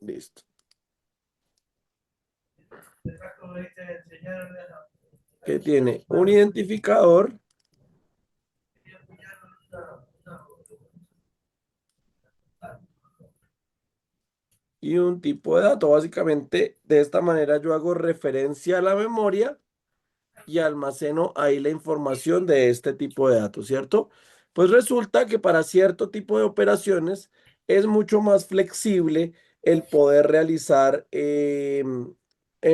Listo. Que tiene un identificador y un tipo de dato. Básicamente, de esta manera yo hago referencia a la memoria y almaceno ahí la información de este tipo de datos, ¿cierto? Pues resulta que para cierto tipo de operaciones es mucho más flexible el poder realizar, en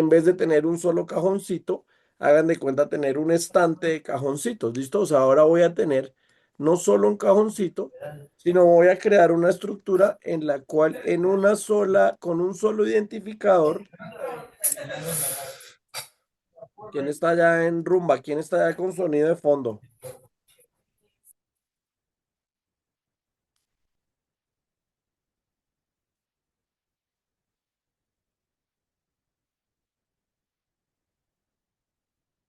vez de tener un solo cajoncito, hagan de cuenta tener un estante de cajoncitos, ¿listo? O sea, ahora voy a tener no solo un cajoncito, sino voy a crear una estructura en la cual en una sola, con un solo identificador. ¿Quién está allá en rumba? ¿Quién está allá con sonido de fondo?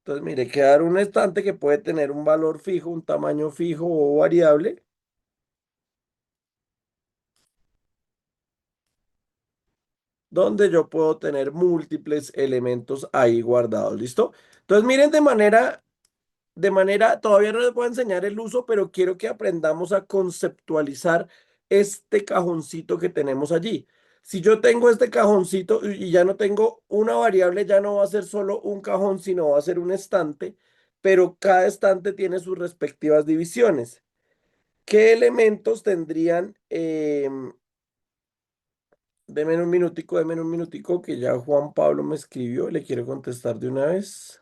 Entonces, mire, quedar un estante que puede tener un valor fijo, un tamaño fijo o variable, donde yo puedo tener múltiples elementos ahí guardados, ¿listo? Entonces, miren todavía no les voy a enseñar el uso, pero quiero que aprendamos a conceptualizar este cajoncito que tenemos allí. Si yo tengo este cajoncito y ya no tengo una variable, ya no va a ser solo un cajón, sino va a ser un estante, pero cada estante tiene sus respectivas divisiones. ¿Qué elementos tendrían? Deme un minutico, que ya Juan Pablo me escribió, le quiero contestar de una vez.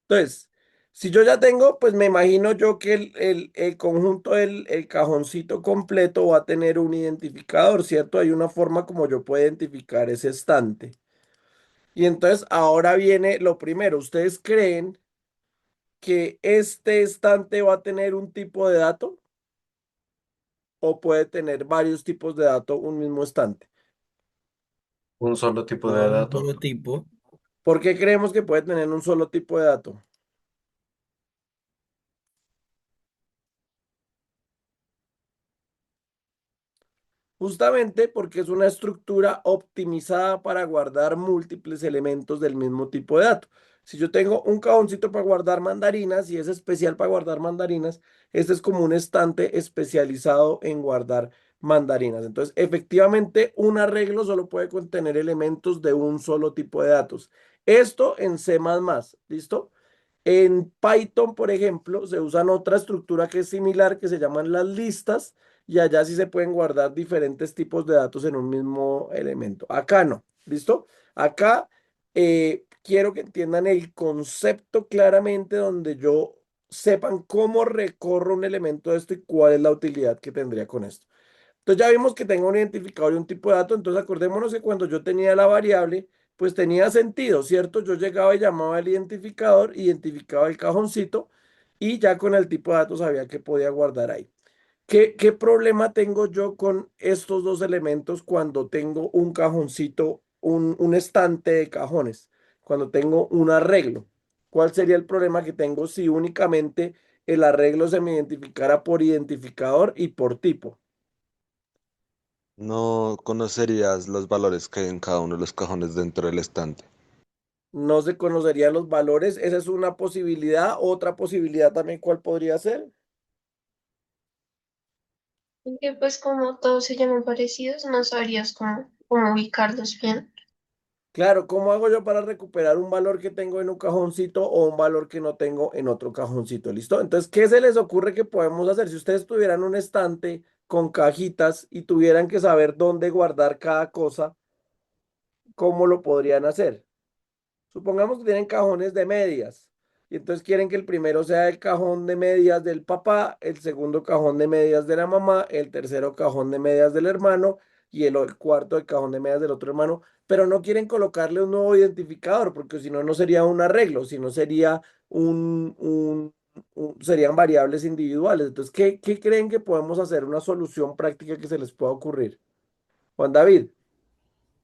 Entonces, si yo ya tengo, pues me imagino yo que el conjunto el cajoncito completo va a tener un identificador, ¿cierto? Hay una forma como yo puedo identificar ese estante. Y entonces ahora viene lo primero. ¿Ustedes creen que este estante va a tener un tipo de dato o puede tener varios tipos de dato un mismo estante? Un solo tipo No, de un dato. solo tipo. ¿Por qué creemos que puede tener un solo tipo de dato? Justamente porque es una estructura optimizada para guardar múltiples elementos del mismo tipo de dato. Si yo tengo un cajoncito para guardar mandarinas y es especial para guardar mandarinas, este es como un estante especializado en guardar mandarinas. Entonces, efectivamente, un arreglo solo puede contener elementos de un solo tipo de datos. Esto en C++, ¿listo? En Python, por ejemplo, se usan otra estructura que es similar, que se llaman las listas, y allá sí se pueden guardar diferentes tipos de datos en un mismo elemento. Acá no, ¿listo? Acá quiero que entiendan el concepto claramente, donde yo sepan cómo recorro un elemento de esto y cuál es la utilidad que tendría con esto. Entonces ya vimos que tengo un identificador y un tipo de dato. Entonces acordémonos que cuando yo tenía la variable, pues tenía sentido, ¿cierto? Yo llegaba y llamaba al identificador, identificaba el cajoncito y ya con el tipo de datos sabía que podía guardar ahí. ¿Qué problema tengo yo con estos dos elementos cuando tengo un cajoncito, un estante de cajones, cuando tengo un arreglo? ¿Cuál sería el problema que tengo si únicamente el arreglo se me identificara por identificador y por tipo? No conocerías los valores que hay en cada uno de los cajones dentro del estante. No se conocerían los valores. Esa es una posibilidad. Otra posibilidad también, ¿cuál podría ser? Porque pues como todos se llaman parecidos, no sabrías cómo ubicarlos bien. Claro, ¿cómo hago yo para recuperar un valor que tengo en un cajoncito o un valor que no tengo en otro cajoncito? ¿Listo? Entonces, ¿qué se les ocurre que podemos hacer? Si ustedes tuvieran un estante con cajitas y tuvieran que saber dónde guardar cada cosa, ¿cómo lo podrían hacer? Supongamos que tienen cajones de medias y entonces quieren que el primero sea el cajón de medias del papá, el segundo cajón de medias de la mamá, el tercero cajón de medias del hermano y el cuarto del cajón de medias del otro hermano, pero no quieren colocarle un nuevo identificador, porque si no, no sería un arreglo, sino sería serían variables individuales. Entonces, ¿qué creen que podemos hacer? Una solución práctica que se les pueda ocurrir. Juan David.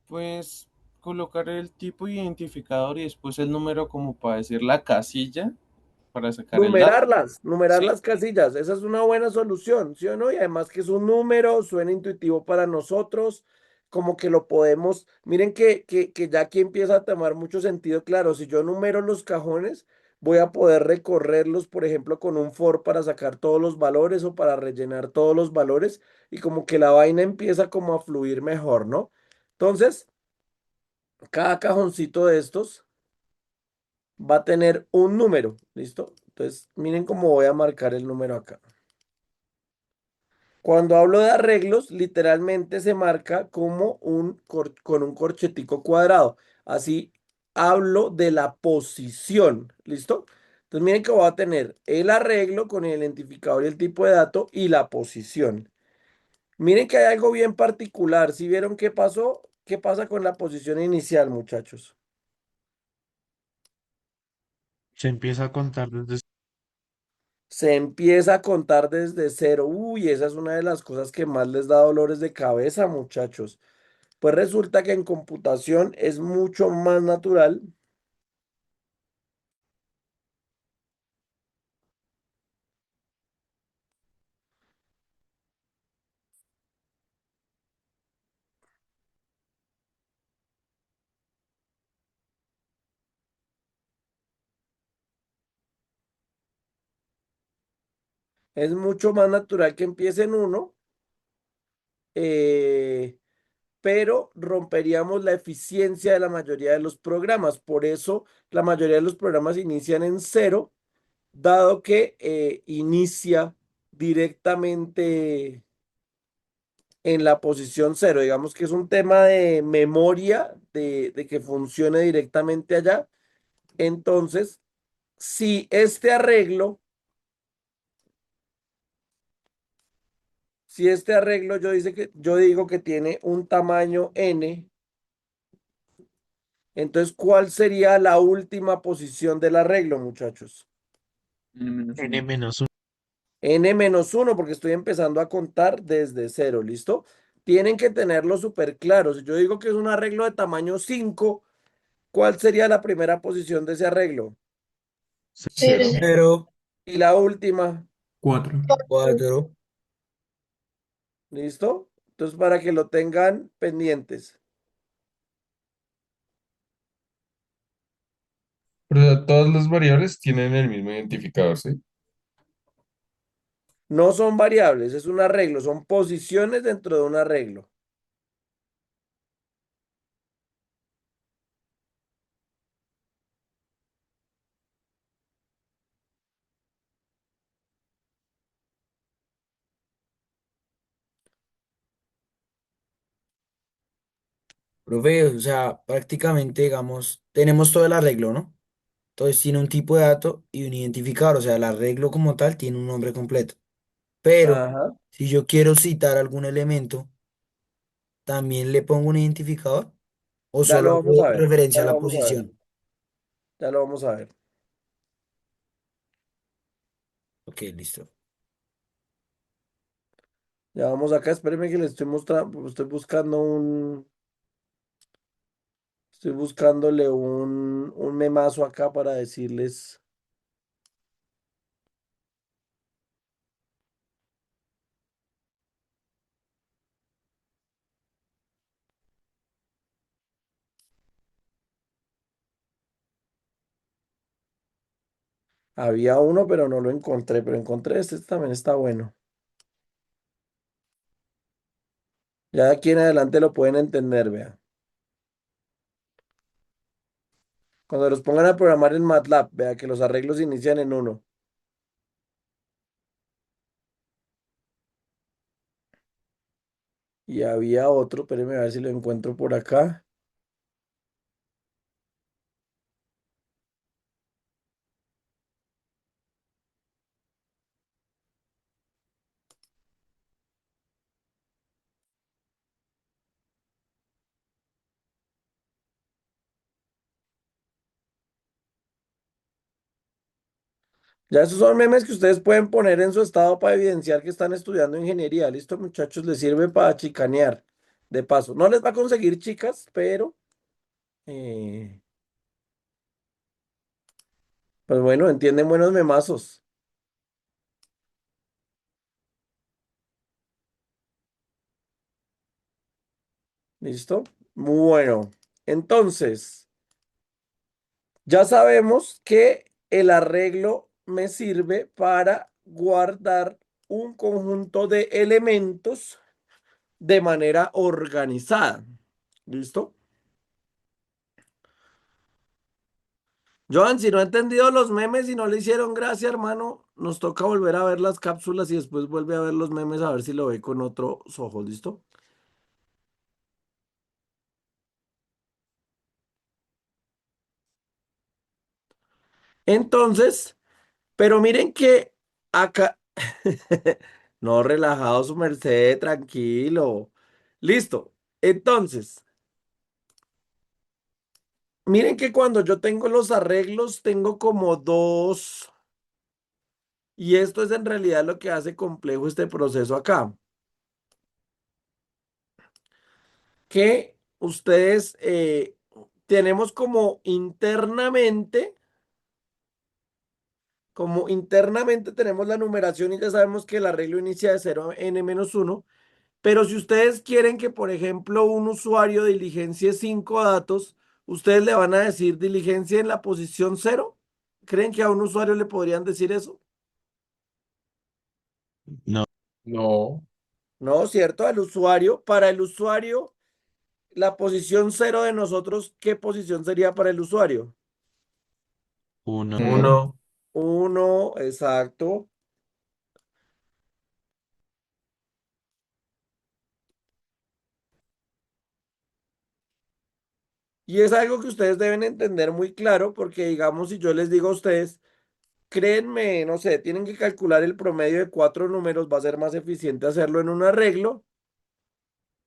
Pues colocar el tipo de identificador y después el número como para decir la casilla para sacar el dato. Numerar Sí, las casillas, esa es una buena solución, ¿sí o no? Y además que es un número, suena intuitivo para nosotros, como que lo podemos, miren que ya aquí empieza a tomar mucho sentido, claro, si yo numero los cajones, voy a poder recorrerlos, por ejemplo, con un for para sacar todos los valores o para rellenar todos los valores y como que la vaina empieza como a fluir mejor, ¿no? Entonces, cada cajoncito de estos va a tener un número, ¿listo? Entonces, miren cómo voy a marcar el número acá. Cuando hablo de arreglos, literalmente se marca como con un corchetico cuadrado. Así hablo de la posición, ¿listo? Entonces, miren que voy a tener el arreglo con el identificador y el tipo de dato y la posición. Miren que hay algo bien particular. ¿Si vieron qué pasó? ¿Qué pasa con la posición inicial, muchachos? Se empieza a contar desde... Se empieza a contar desde cero. Uy, esa es una de las cosas que más les da dolores de cabeza, muchachos. Pues resulta que en computación es mucho más natural, es mucho más natural que empiece en uno, eh, pero romperíamos la eficiencia de la mayoría de los programas. Por eso la mayoría de los programas inician en cero, dado que inicia directamente en la posición cero. Digamos que es un tema de memoria, de que funcione directamente allá. Entonces, si este arreglo, si este arreglo yo digo que tiene un tamaño n, entonces, ¿cuál sería la última posición del arreglo, muchachos? N menos uno. N menos uno, porque estoy empezando a contar desde cero, ¿listo? Tienen que tenerlo súper claro. Si yo digo que es un arreglo de tamaño 5, ¿cuál sería la primera posición de ese arreglo? Cero. Cero. Cero, Y la última, 4. Cuatro. 4. ¿listo? Entonces, para que lo tengan pendientes. Pero todas las variables tienen el mismo identificador, ¿sí? No son variables, es un arreglo, son posiciones dentro de un arreglo. Profe, o sea, prácticamente, digamos, tenemos todo el arreglo, ¿no? Entonces tiene un tipo de dato y un identificador, o sea, el arreglo como tal tiene un nombre completo. Pero Ajá, si yo quiero citar algún elemento, ¿también le pongo un identificador? ¿O ya solo lo vamos hago a ver, referencia ya a lo la vamos a ver, posición? ya lo vamos a ver. Ok, listo. Ya vamos acá, espérenme que le estoy mostrando, estoy buscándole un memazo acá para decirles. Había uno, pero no lo encontré, pero encontré este también está bueno. Ya de aquí en adelante lo pueden entender, vea. Cuando los pongan a programar en MATLAB, vea que los arreglos inician en uno. Y había otro, espérenme a ver si lo encuentro por acá. Ya esos son memes que ustedes pueden poner en su estado para evidenciar que están estudiando ingeniería. Listo, muchachos, les sirve para chicanear. De paso, no les va a conseguir chicas, pero eh, pues bueno, entienden buenos memazos. ¿Listo? Bueno, entonces, ya sabemos que el arreglo me sirve para guardar un conjunto de elementos de manera organizada. ¿Listo? Joan, si no ha entendido los memes y no le hicieron gracia, hermano, nos toca volver a ver las cápsulas y después vuelve a ver los memes a ver si lo ve con otros ojos, ¿listo? Entonces, pero miren que acá, no, relajado su merced, tranquilo. Listo. Entonces, miren que cuando yo tengo los arreglos, tengo como dos, y esto es en realidad lo que hace complejo este proceso acá, que ustedes tenemos como internamente tenemos la numeración y ya sabemos que el arreglo inicia de 0 a n-1. Pero si ustedes quieren que, por ejemplo, un usuario diligencie 5 datos, ustedes le van a decir diligencia en la posición 0. ¿Creen que a un usuario le podrían decir eso? No, No, No, ¿cierto? Para el usuario, la posición 0 de nosotros, ¿qué posición sería para el usuario? uno. uno. 1, exacto. Y es algo que ustedes deben entender muy claro porque, digamos, si yo les digo a ustedes, créenme, no sé, tienen que calcular el promedio de 4 números, va a ser más eficiente hacerlo en un arreglo.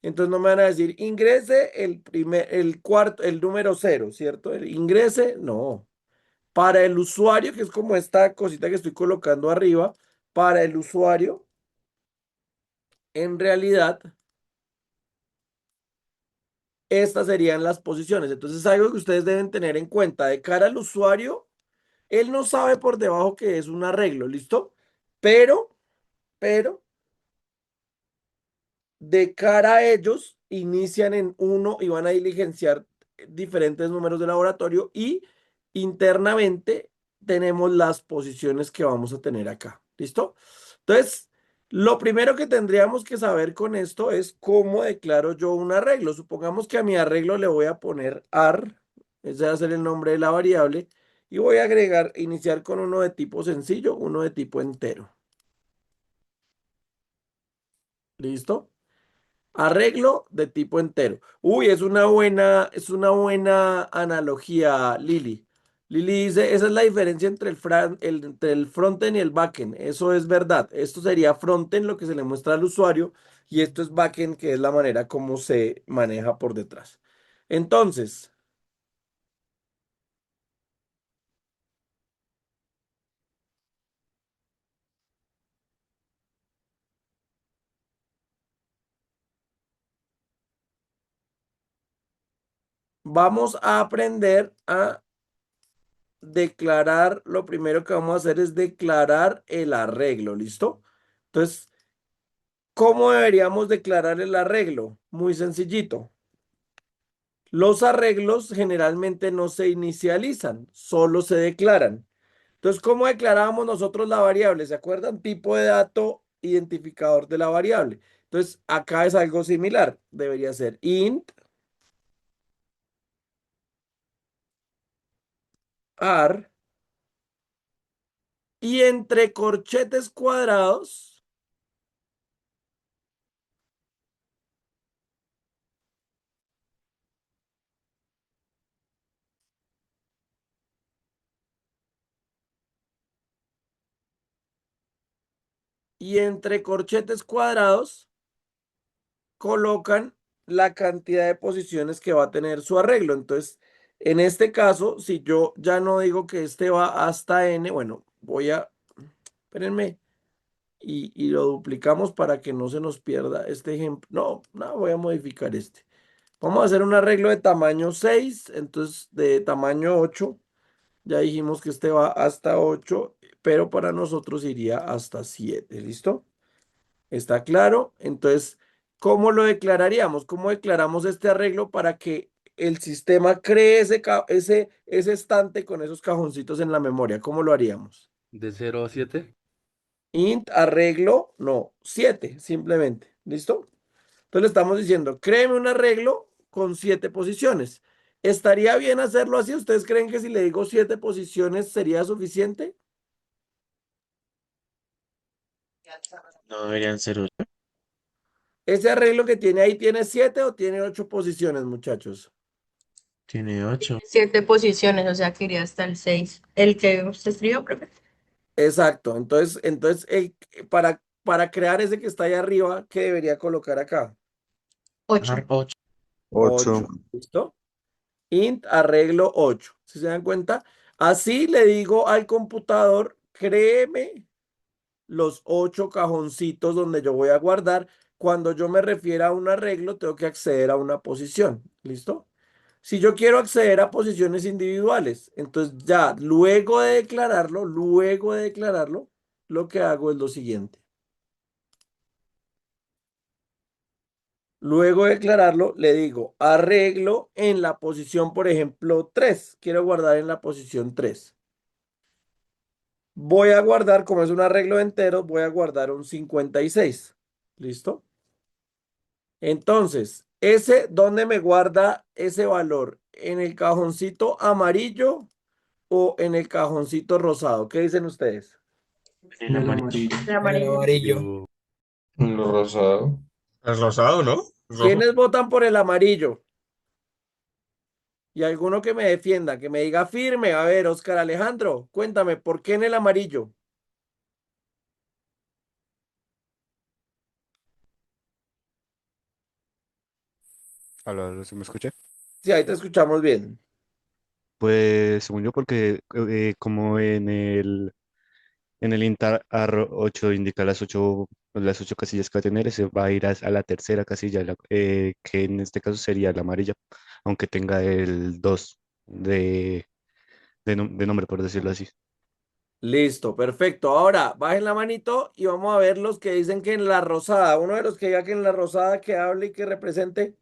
Entonces no me van a decir, ingrese el cuarto, el número 0, ¿cierto? El ingrese, no. Para el usuario, que es como esta cosita que estoy colocando arriba, para el usuario, en realidad, estas serían las posiciones. Entonces es algo que ustedes deben tener en cuenta. De cara al usuario, él no sabe por debajo que es un arreglo, ¿listo? Pero, de cara a ellos, inician en uno y van a diligenciar diferentes números de laboratorio y internamente tenemos las posiciones que vamos a tener acá. ¿Listo? Entonces, lo primero que tendríamos que saber con esto es cómo declaro yo un arreglo. Supongamos que a mi arreglo le voy a poner AR, ese va a ser el nombre de la variable, y voy a agregar, iniciar con uno de tipo sencillo, uno de tipo entero. ¿Listo? Arreglo de tipo entero. Uy, es una buena analogía, Lili. Lili dice, esa es la diferencia entre entre el frontend y el backend. Eso es verdad. Esto sería frontend, lo que se le muestra al usuario, y esto es backend, que es la manera como se maneja por detrás. Entonces, vamos a aprender a declarar, lo primero que vamos a hacer es declarar el arreglo, ¿listo? Entonces, ¿cómo deberíamos declarar el arreglo? Muy sencillito. Los arreglos generalmente no se inicializan, solo se declaran. Entonces, ¿cómo declarábamos nosotros la variable? ¿Se acuerdan? Tipo de dato, identificador de la variable. Entonces, acá es algo similar. Debería ser int ar y entre corchetes cuadrados colocan la cantidad de posiciones que va a tener su arreglo. Entonces, en este caso, si yo ya no digo que este va hasta n, bueno, espérenme, y lo duplicamos para que no se nos pierda este ejemplo. No, no, voy a modificar este. Vamos a hacer un arreglo de tamaño 6, entonces de tamaño 8. Ya dijimos que este va hasta 8, pero para nosotros iría hasta 7. ¿Listo? ¿Está claro? Entonces, ¿cómo lo declararíamos? ¿Cómo declaramos este arreglo para que el sistema cree ese estante con esos cajoncitos en la memoria? ¿Cómo lo haríamos? ¿De 0 a 7? Int arreglo, no, 7 simplemente. ¿Listo? Entonces le estamos diciendo, créeme un arreglo con 7 posiciones. ¿Estaría bien hacerlo así? ¿Ustedes creen que si le digo 7 posiciones sería suficiente? No deberían ser 8. ¿Ese arreglo que tiene ahí tiene 7 o tiene 8 posiciones, muchachos? Tiene 8. 7 posiciones, o sea que iría hasta el 6. El que usted escribió, profe. Exacto. Entonces para crear ese que está ahí arriba, ¿qué debería colocar acá? 8. 8. 8. 8. ¿Listo? Int arreglo 8. ¿Sí se dan cuenta? Así le digo al computador, créeme los 8 cajoncitos donde yo voy a guardar. Cuando yo me refiera a un arreglo, tengo que acceder a una posición. ¿Listo? Si yo quiero acceder a posiciones individuales, entonces ya luego de declararlo, lo que hago es lo siguiente. Luego de declararlo, le digo arreglo en la posición, por ejemplo, 3. Quiero guardar en la posición 3. Voy a guardar, como es un arreglo de enteros, voy a guardar un 56. ¿Listo? Entonces, ¿dónde me guarda ese valor? ¿En el cajoncito amarillo o en el cajoncito rosado? ¿Qué dicen ustedes? El En el amarillo. amarillo. El En el amarillo. amarillo. Yo- Lo rosado. Es rosado, ¿no? Rojo. ¿Quiénes votan por el amarillo? Y alguno que me defienda, que me diga firme. A ver, Oscar Alejandro, cuéntame, ¿por qué en el amarillo? Aló, ¿se me escucha? Sí, ahí te escuchamos bien. Pues según yo, porque como en el intar 8 indica las ocho casillas que va a tener, se va a ir a la tercera casilla, que en este caso sería la amarilla, aunque tenga el 2 de nombre, por decirlo así. Listo, perfecto. Ahora, bajen la manito y vamos a ver los que dicen que en la rosada. Uno de los que diga que en la rosada que hable y que represente.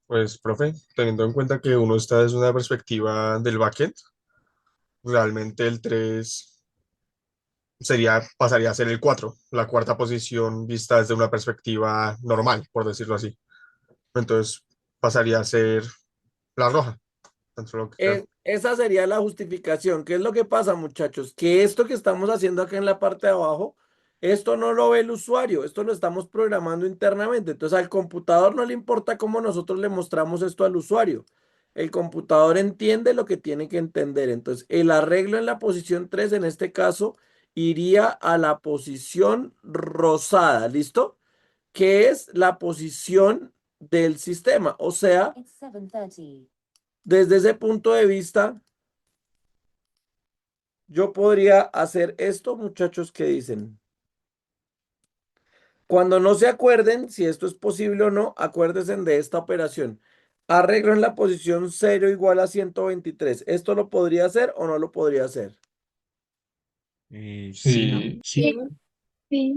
Pues, profe, teniendo en cuenta que uno está desde una perspectiva del backend, realmente el 3 pasaría a ser el 4, la cuarta posición vista desde una perspectiva normal, por decirlo así. Entonces, pasaría a ser la roja, tan solo que creo. Esa sería la justificación. ¿Qué es lo que pasa, muchachos? Que esto que estamos haciendo acá en la parte de abajo, esto no lo ve el usuario, esto lo estamos programando internamente. Entonces al computador no le importa cómo nosotros le mostramos esto al usuario. El computador entiende lo que tiene que entender. Entonces el arreglo en la posición 3 en este caso iría a la posición rosada, ¿listo? Que es la posición del sistema. O sea, desde ese punto de vista, yo podría hacer esto, muchachos, que dicen. Cuando no se acuerden si esto es posible o no, acuérdense de esta operación. Arreglo en la posición 0 igual a 123. ¿Esto lo podría hacer o no lo podría hacer? Sí. Sí. Sí. Sí.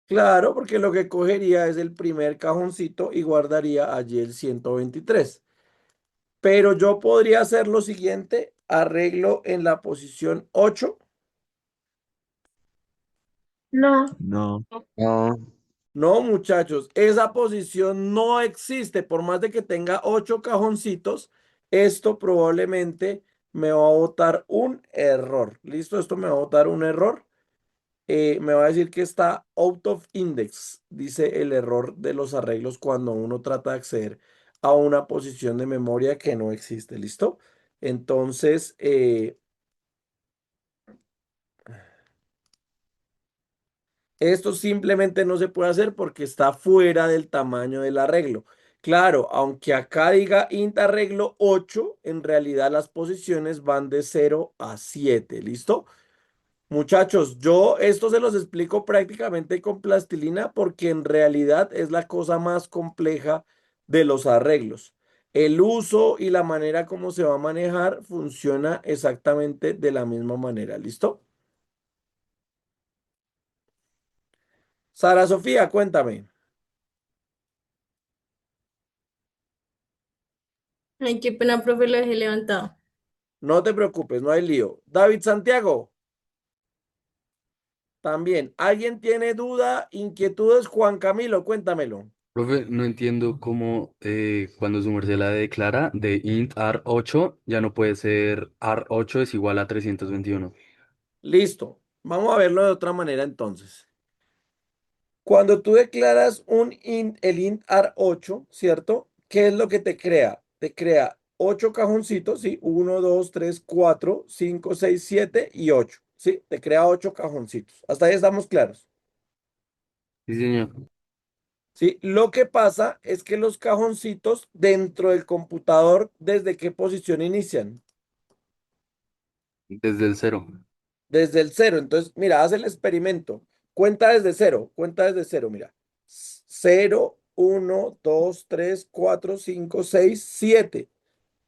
Claro, porque lo que cogería es el primer cajoncito y guardaría allí el 123. Pero yo podría hacer lo siguiente, arreglo en la posición 8. No, No. No. No, muchachos, esa posición no existe. Por más de que tenga 8 cajoncitos, esto probablemente me va a botar un error. ¿Listo? Esto me va a botar un error. Me va a decir que está out of index, dice el error de los arreglos cuando uno trata de acceder a una posición de memoria que no existe. ¿Listo? Entonces, esto simplemente no se puede hacer porque está fuera del tamaño del arreglo. Claro, aunque acá diga int arreglo 8, en realidad las posiciones van de 0 a 7. ¿Listo? Muchachos, yo esto se los explico prácticamente con plastilina porque en realidad es la cosa más compleja de los arreglos. El uso y la manera como se va a manejar funciona exactamente de la misma manera. ¿Listo? Sara Sofía, cuéntame. Ay, qué pena, profe, lo dejé levantado. No te preocupes, no hay lío. David Santiago, también. ¿Alguien tiene duda, inquietudes? Juan Camilo, cuéntamelo. Profe, no entiendo cómo cuando su merced la declara de int ar8 ya no puede ser ar8 es igual a 321. Listo. Vamos a verlo de otra manera entonces. Cuando tú declaras el int ar8, ¿cierto? ¿Qué es lo que te crea? Te crea 8 cajoncitos, ¿sí? Uno, 2, 3, 4, 5, 6, 7 y 8, ¿sí? Te crea 8 cajoncitos. Hasta ahí estamos claros. Sí, señor. ¿Sí? Lo que pasa es que los cajoncitos dentro del computador, ¿desde qué posición inician? Desde el cero. Desde el cero. Entonces, mira, haz el experimento. Cuenta desde cero, mira. Cero, uno, 2, 3, 4, 5, 6, 7.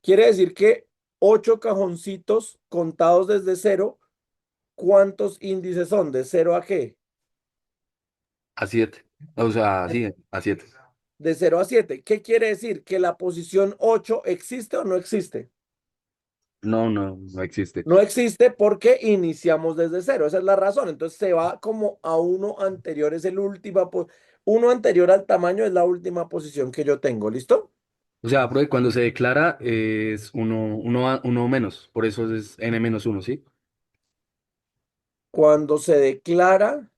Quiere decir que 8 cajoncitos contados desde cero, ¿cuántos índices son? ¿De cero a qué? A 7. O sea, sí, a 7. De cero a 7. ¿Qué quiere decir? ¿Que la posición 8 existe o no existe? No, no, no existe. No existe porque iniciamos desde cero. Esa es la razón. Entonces se va como a uno anterior, es el último, uno anterior al tamaño es la última posición que yo tengo. ¿Listo? O sea, profe, cuando se declara es uno menos. Por eso es n-1, ¿sí? Cuando se declara,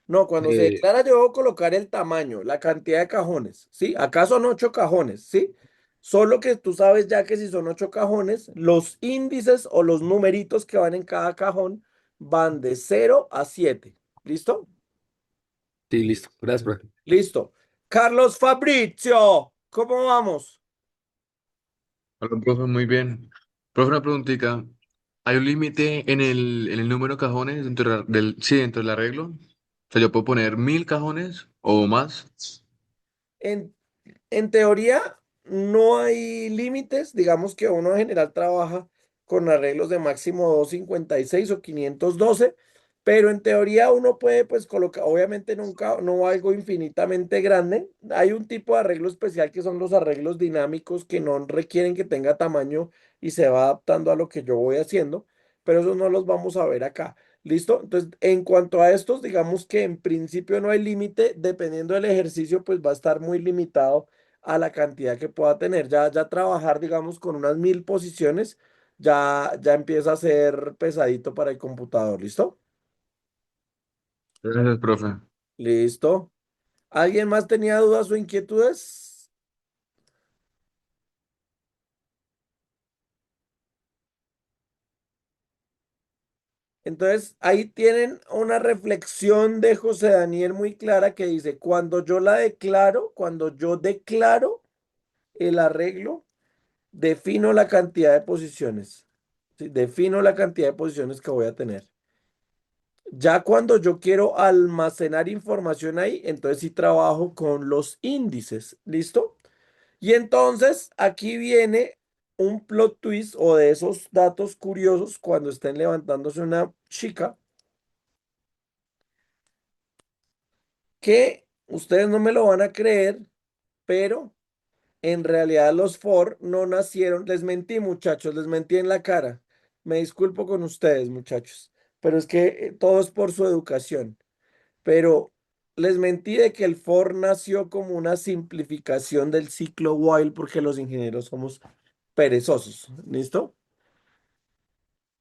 no, cuando se Eh, declara yo debo colocar el tamaño, la cantidad de cajones, ¿sí? Acá son 8 cajones, ¿sí? Solo que tú sabes ya que si son 8 cajones, los índices o los numeritos que van en cada cajón van de 0 a 7. ¿Listo? sí, listo. Gracias, profe. Listo. Carlos Fabrizio, ¿cómo vamos? Hola, profe, muy bien. Profe, una preguntita. ¿Hay un límite en el número de cajones sí, dentro del arreglo? O sea, yo puedo poner 1000 cajones o más. En, en teoría, no hay límites. Digamos que uno en general trabaja con arreglos de máximo 256 o 512, pero en teoría uno puede pues colocar, obviamente nunca, no algo infinitamente grande. Hay un tipo de arreglo especial que son los arreglos dinámicos que no requieren que tenga tamaño y se va adaptando a lo que yo voy haciendo, pero esos no los vamos a ver acá. ¿Listo? Entonces, en cuanto a estos, digamos que en principio no hay límite, dependiendo del ejercicio, pues va a estar muy limitado a la cantidad que pueda tener. Ya trabajar, digamos, con unas 1000 posiciones, ya empieza a ser pesadito para el computador. ¿Listo? Gracias, profe. Listo. ¿Alguien más tenía dudas o inquietudes? Entonces, ahí tienen una reflexión de José Daniel muy clara que dice, cuando yo declaro el arreglo, defino la cantidad de posiciones. ¿Sí? Defino la cantidad de posiciones que voy a tener. Ya cuando yo quiero almacenar información ahí, entonces sí trabajo con los índices. ¿Listo? Y entonces aquí viene un plot twist o de esos datos curiosos cuando estén levantándose una chica que ustedes no me lo van a creer, pero en realidad los for no nacieron. Les mentí, muchachos, les mentí en la cara. Me disculpo con ustedes, muchachos, pero es que todo es por su educación. Pero les mentí de que el for nació como una simplificación del ciclo while porque los ingenieros somos perezosos. ¿Listo?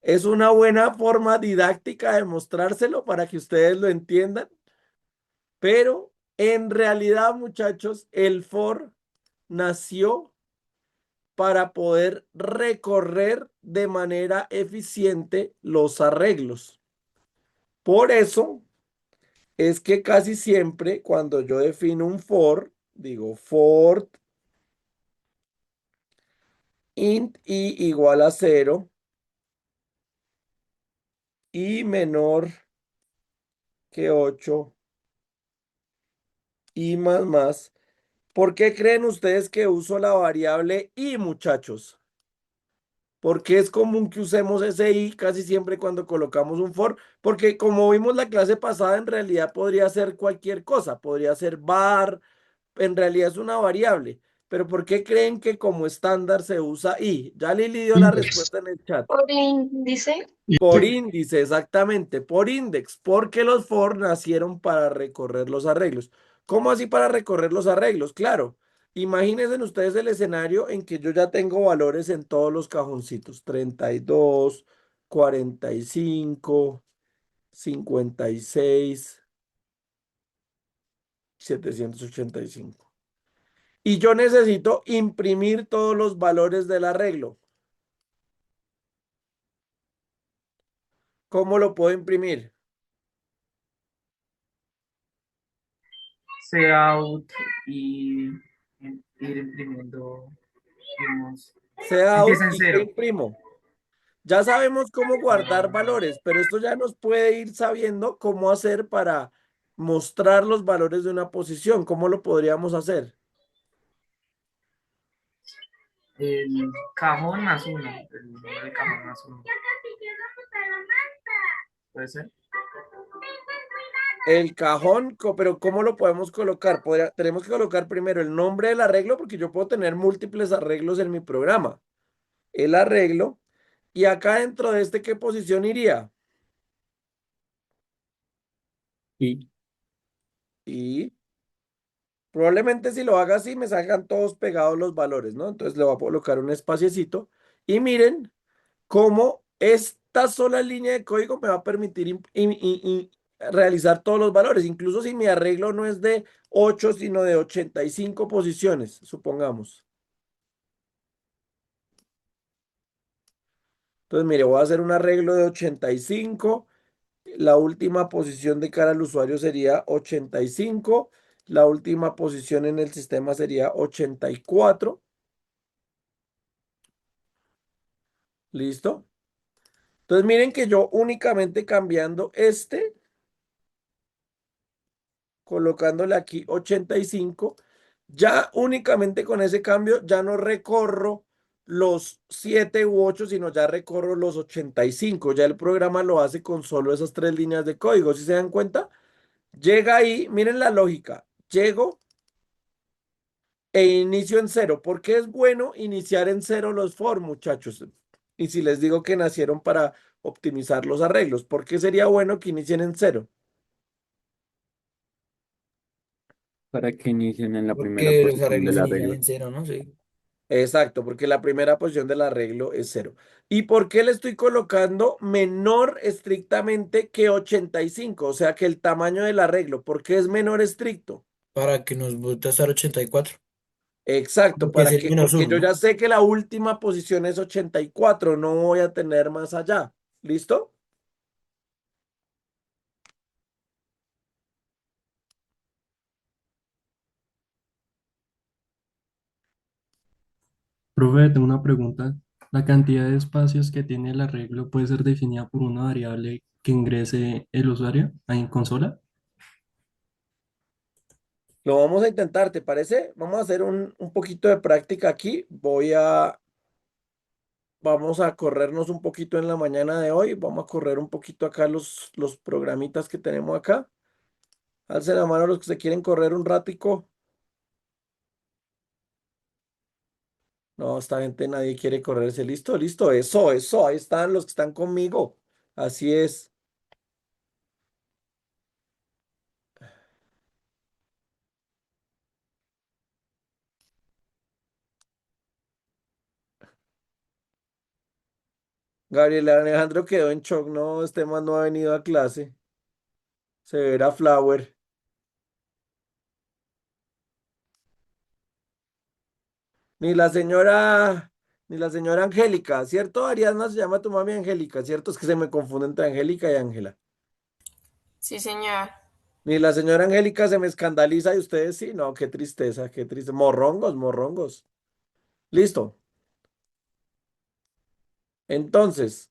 Es una buena forma didáctica de mostrárselo para que ustedes lo entiendan, pero en realidad, muchachos, el for nació para poder recorrer de manera eficiente los arreglos. Por eso es que casi siempre cuando yo defino un for, digo for int i igual a 0 y menor que 8 y más. ¿Por qué creen ustedes que uso la variable i, muchachos? Porque es común que usemos ese i casi siempre cuando colocamos un for, porque como vimos la clase pasada, en realidad podría ser cualquier cosa, podría ser var, en realidad es una variable. Pero ¿por qué creen que como estándar se usa i? Ya Lili dio la Index. respuesta en el chat. Por índice. Por Índice. índice, exactamente, por index, porque los for nacieron para recorrer los arreglos. ¿Cómo así para recorrer los arreglos? Claro, imagínense ustedes el escenario en que yo ya tengo valores en todos los cajoncitos, 32, 45, 56, 785. Y yo necesito imprimir todos los valores del arreglo. ¿Cómo lo puedo imprimir? Cout y ir imprimiendo, digamos, Sea out empieza en y que cero. imprimo. Ya sabemos cómo guardar valores, pero esto ya nos puede ir sabiendo cómo hacer para mostrar los valores de una posición. ¿Cómo lo podríamos hacer? El cajón más uno, el número del cajón más uno. ¿Puede ser? El cajón, pero ¿cómo lo podemos colocar? Tenemos que colocar primero el nombre del arreglo porque yo puedo tener múltiples arreglos en mi programa. El arreglo. Y acá dentro de este, ¿qué posición iría? Y Y probablemente si lo haga así me salgan todos pegados los valores, ¿no? Entonces le voy a colocar un espaciecito. Y miren cómo esta sola línea de código me va a permitir realizar todos los valores, incluso si mi arreglo no es de 8 sino de 85 posiciones, supongamos. Entonces, mire, voy a hacer un arreglo de 85. La última posición de cara al usuario sería 85. La última posición en el sistema sería 84. ¿Listo? Entonces, miren que yo únicamente cambiando colocándole aquí 85, ya únicamente con ese cambio ya no recorro los 7 u 8, sino ya recorro los 85. Ya el programa lo hace con solo esas tres líneas de código. ¿Si se dan cuenta? Llega ahí, miren la lógica. Llego e inicio en cero. ¿Por qué es bueno iniciar en cero los for, muchachos? Y si les digo que nacieron para optimizar los arreglos, ¿por qué sería bueno que inicien en cero? Para que inicien en la primera Porque los posición arreglos del inician arreglo. en cero, ¿no? Sí. Exacto, porque la primera posición del arreglo es cero. ¿Y por qué le estoy colocando menor estrictamente que 85? O sea, que el tamaño del arreglo. ¿Por qué es menor estricto? Para que nos bote hasta el 84. Exacto, Porque es ¿para el qué? menos Porque yo uno, ya sé que la última posición es 84, no voy a tener más allá. ¿Listo? Profe, tengo una pregunta. ¿La cantidad de espacios que tiene el arreglo puede ser definida por una variable que ingrese el usuario ahí en consola? Lo vamos a intentar, ¿te parece? Vamos a hacer un poquito de práctica aquí. Vamos a corrernos un poquito en la mañana de hoy. Vamos a correr un poquito acá los programitas que tenemos acá. Alcen la mano los que se quieren correr un ratico. No, esta gente nadie quiere correrse. Listo, listo. Eso. Ahí están los que están conmigo. Así es. Gabriel Alejandro quedó en shock. No, este man no ha venido a clase. Se verá Flower. Ni la señora, ni la señora Angélica, ¿cierto? Ariadna se llama tu mami Angélica, ¿cierto? Es que se me confunde entre Angélica y Ángela. Sí, señor. Ni la señora Angélica se me escandaliza y ustedes sí. No, qué tristeza, qué triste. Morrongos, morrongos. Listo. Entonces,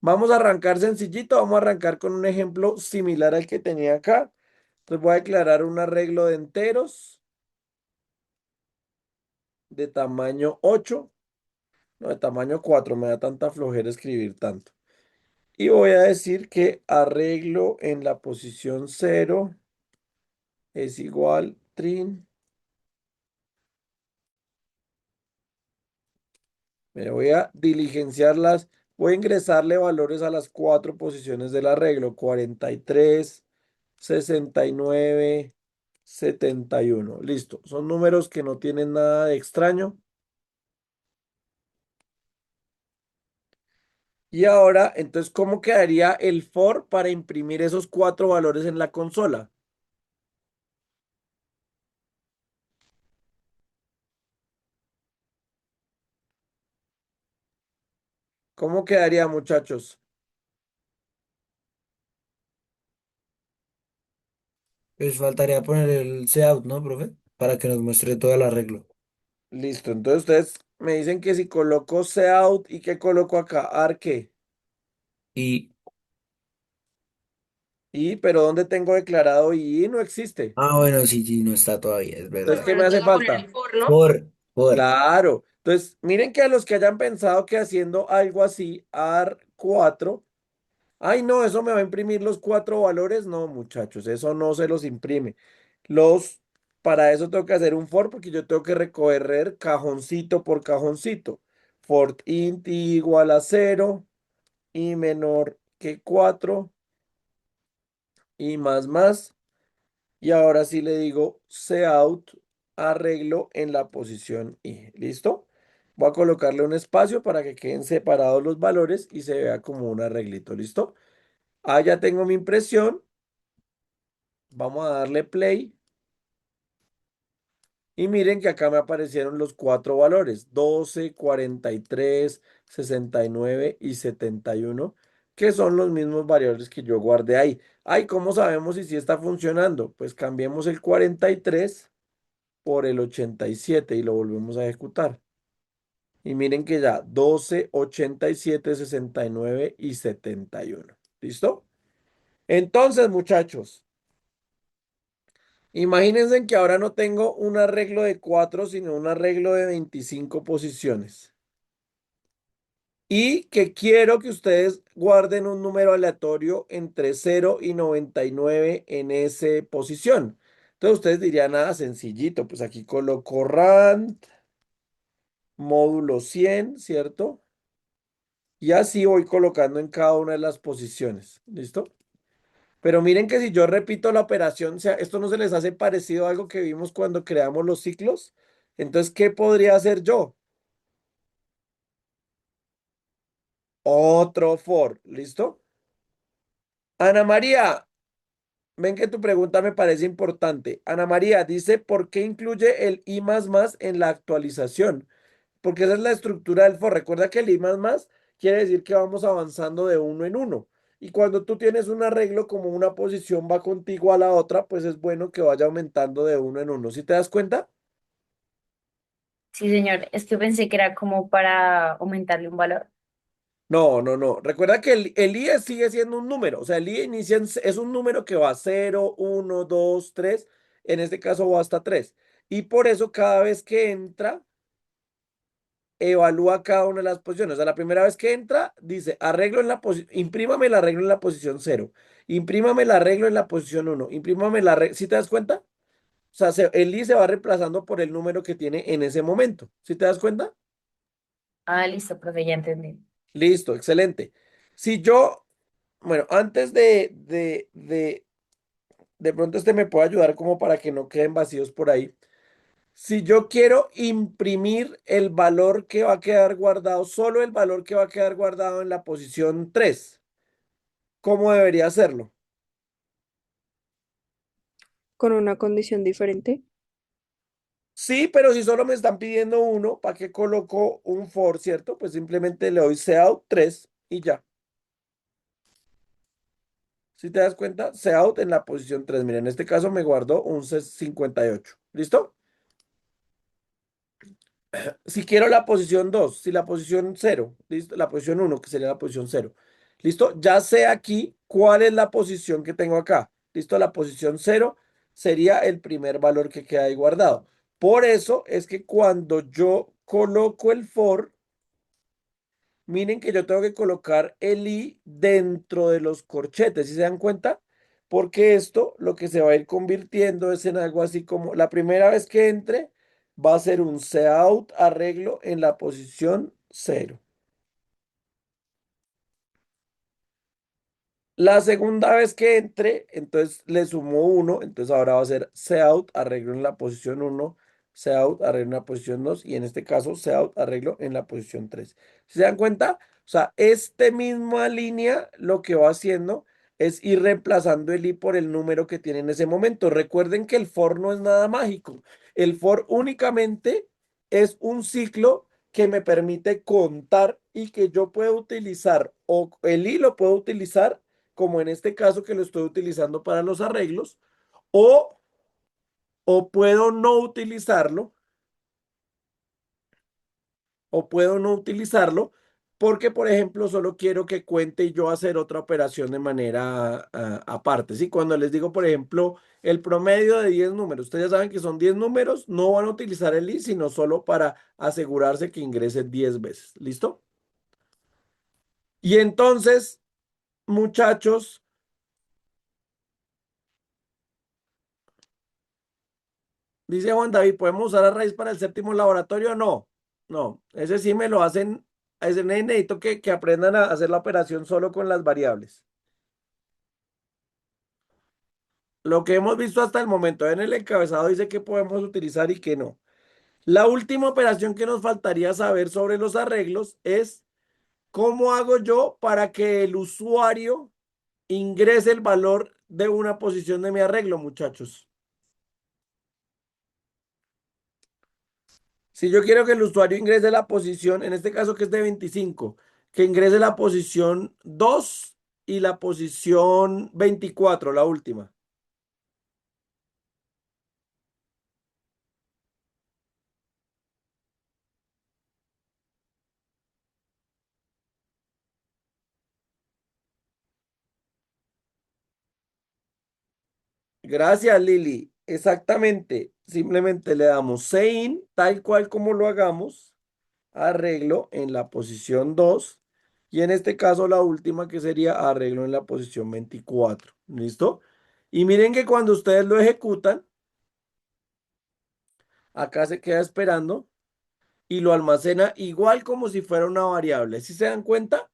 vamos a arrancar sencillito, vamos a arrancar con un ejemplo similar al que tenía acá. Entonces voy a declarar un arreglo de enteros de tamaño 8, no, de tamaño 4, me da tanta flojera escribir tanto. Y voy a decir que arreglo en la posición 0 es igual trin. Me voy a diligenciarlas, voy a ingresarle valores a las cuatro posiciones del arreglo, 43, 69, 71. Listo, son números que no tienen nada de extraño. Y ahora, entonces, ¿cómo quedaría el for para imprimir esos cuatro valores en la consola? ¿Cómo quedaría, muchachos? Pues faltaría poner el cout, ¿no, profe? Para que nos muestre todo el arreglo. Listo, entonces ustedes me dicen que si coloco cout y que coloco acá, arque. Y, Pero ¿dónde tengo declarado y no existe? bueno, sí, sí, no está todavía, es Entonces, verdad. ¿qué me Bueno, hace toca poner el falta? for, ¿no? Por. Claro. Entonces, miren que a los que hayan pensado que haciendo algo así, AR4, ay, no, eso me va a imprimir los cuatro valores. No, muchachos, eso no se los imprime. Los, para eso tengo que hacer un for porque yo tengo que recorrer cajoncito por cajoncito. For int i igual a 0 y menor que 4 y más. Y ahora sí le digo cout arreglo en la posición I. ¿Listo? Voy a colocarle un espacio para que queden separados los valores y se vea como un arreglito. ¿Listo? Ah, ya tengo mi impresión. Vamos a darle play. Y miren que acá me aparecieron los cuatro valores, 12, 43, 69 y 71, que son los mismos variables que yo guardé ahí. Ay, ¿cómo sabemos si sí está funcionando? Pues cambiemos el 43 por el 87 y lo volvemos a ejecutar. Y miren que ya 12, 87, 69 y 71. ¿Listo? Entonces, muchachos, imagínense que ahora no tengo un arreglo de 4, sino un arreglo de 25 posiciones. Y que quiero que ustedes guarden un número aleatorio entre 0 y 99 en esa posición. Entonces ustedes dirían, nada, sencillito, pues aquí coloco rand módulo 100, ¿cierto? Y así voy colocando en cada una de las posiciones. ¿Listo? Pero miren que si yo repito la operación, o sea, esto no se les hace parecido a algo que vimos cuando creamos los ciclos. Entonces, ¿qué podría hacer yo? Otro for. ¿Listo? Ana María, ven que tu pregunta me parece importante. Ana María dice, ¿por qué incluye el i más más en la actualización? Porque esa es la estructura del for. Recuerda que el i más más quiere decir que vamos avanzando de uno en uno. Y cuando tú tienes un arreglo como una posición va contigo a la otra, pues es bueno que vaya aumentando de uno en uno. ¿Sí te das cuenta? Sí, señor, es que pensé que era como para aumentarle un valor. No, no, no. Recuerda que el i sigue siendo un número. O sea, el i inicia es un número que va 0, 1, 2, 3. En este caso va hasta 3. Y por eso cada vez que entra evalúa cada una de las posiciones. O sea, la primera vez que entra, dice, arreglo en la posición, imprímame el arreglo en la posición 0, imprímame el arreglo en la posición 1, imprímame el arreglo, ¿sí te das cuenta? O sea, el i se va reemplazando por el número que tiene en ese momento. ¿Sí te das cuenta? Ah, listo, profe, ya entendí. Listo, excelente. Si yo, bueno, antes de pronto este me puede ayudar como para que no queden vacíos por ahí. Si yo quiero imprimir el valor que va a quedar guardado, solo el valor que va a quedar guardado en la posición 3, ¿cómo debería hacerlo? Con una condición diferente. Sí, pero si solo me están pidiendo uno, ¿para qué coloco un for, cierto? Pues simplemente le doy cout 3 y ya. Si te das cuenta, cout en la posición 3. Mira, en este caso me guardó un 58. ¿Listo? Si quiero la posición 2, si la posición 0, listo, la posición 1, que sería la posición 0, listo, ya sé aquí cuál es la posición que tengo acá, listo, la posición 0 sería el primer valor que queda ahí guardado. Por eso es que cuando yo coloco el for, miren que yo tengo que colocar el i dentro de los corchetes, ¿sí se dan cuenta? Porque esto lo que se va a ir convirtiendo es en algo así como la primera vez que entre va a ser un cout arreglo en la posición 0. La segunda vez que entre, entonces le sumo 1, entonces ahora va a ser cout arreglo en la posición 1, cout arreglo en la posición 2 y en este caso cout arreglo en la posición 3. ¿Se dan cuenta? O sea, esta misma línea lo que va haciendo es ir reemplazando el i por el número que tiene en ese momento. Recuerden que el for no es nada mágico. El for únicamente es un ciclo que me permite contar y que yo puedo utilizar, o el i lo puedo utilizar como en este caso que lo estoy utilizando para los arreglos, o, o puedo no utilizarlo, o puedo no utilizarlo, porque, por ejemplo, solo quiero que cuente y yo hacer otra operación de manera aparte. ¿Sí? Cuando les digo, por ejemplo, el promedio de 10 números, ustedes ya saben que son 10 números, no van a utilizar el i, sino solo para asegurarse que ingrese 10 veces. ¿Listo? Y entonces, muchachos, dice Juan David, ¿podemos usar a raíz para el séptimo laboratorio? No, no, ese sí me lo hacen, ese necesito que aprendan a hacer la operación solo con las variables. Lo que hemos visto hasta el momento en el encabezado dice que podemos utilizar y que no. La última operación que nos faltaría saber sobre los arreglos es cómo hago yo para que el usuario ingrese el valor de una posición de mi arreglo, muchachos. Si yo quiero que el usuario ingrese la posición, en este caso que es de 25, que ingrese la posición 2 y la posición 24, la última. Gracias, Lili. Exactamente. Simplemente le damos sein, tal cual como lo hagamos, arreglo en la posición 2 y en este caso la última que sería arreglo en la posición 24. ¿Listo? Y miren que cuando ustedes lo ejecutan, acá se queda esperando y lo almacena igual como si fuera una variable. ¿Sí se dan cuenta?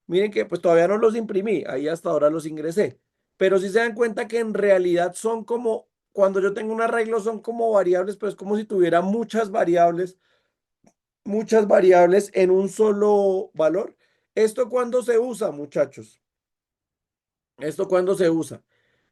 Miren que pues todavía no los imprimí, ahí hasta ahora los ingresé. Pero si se dan cuenta que en realidad son como, cuando yo tengo un arreglo son como variables, pero es como si tuviera muchas variables en un solo valor. ¿Esto cuándo se usa, muchachos? ¿Esto cuándo se usa?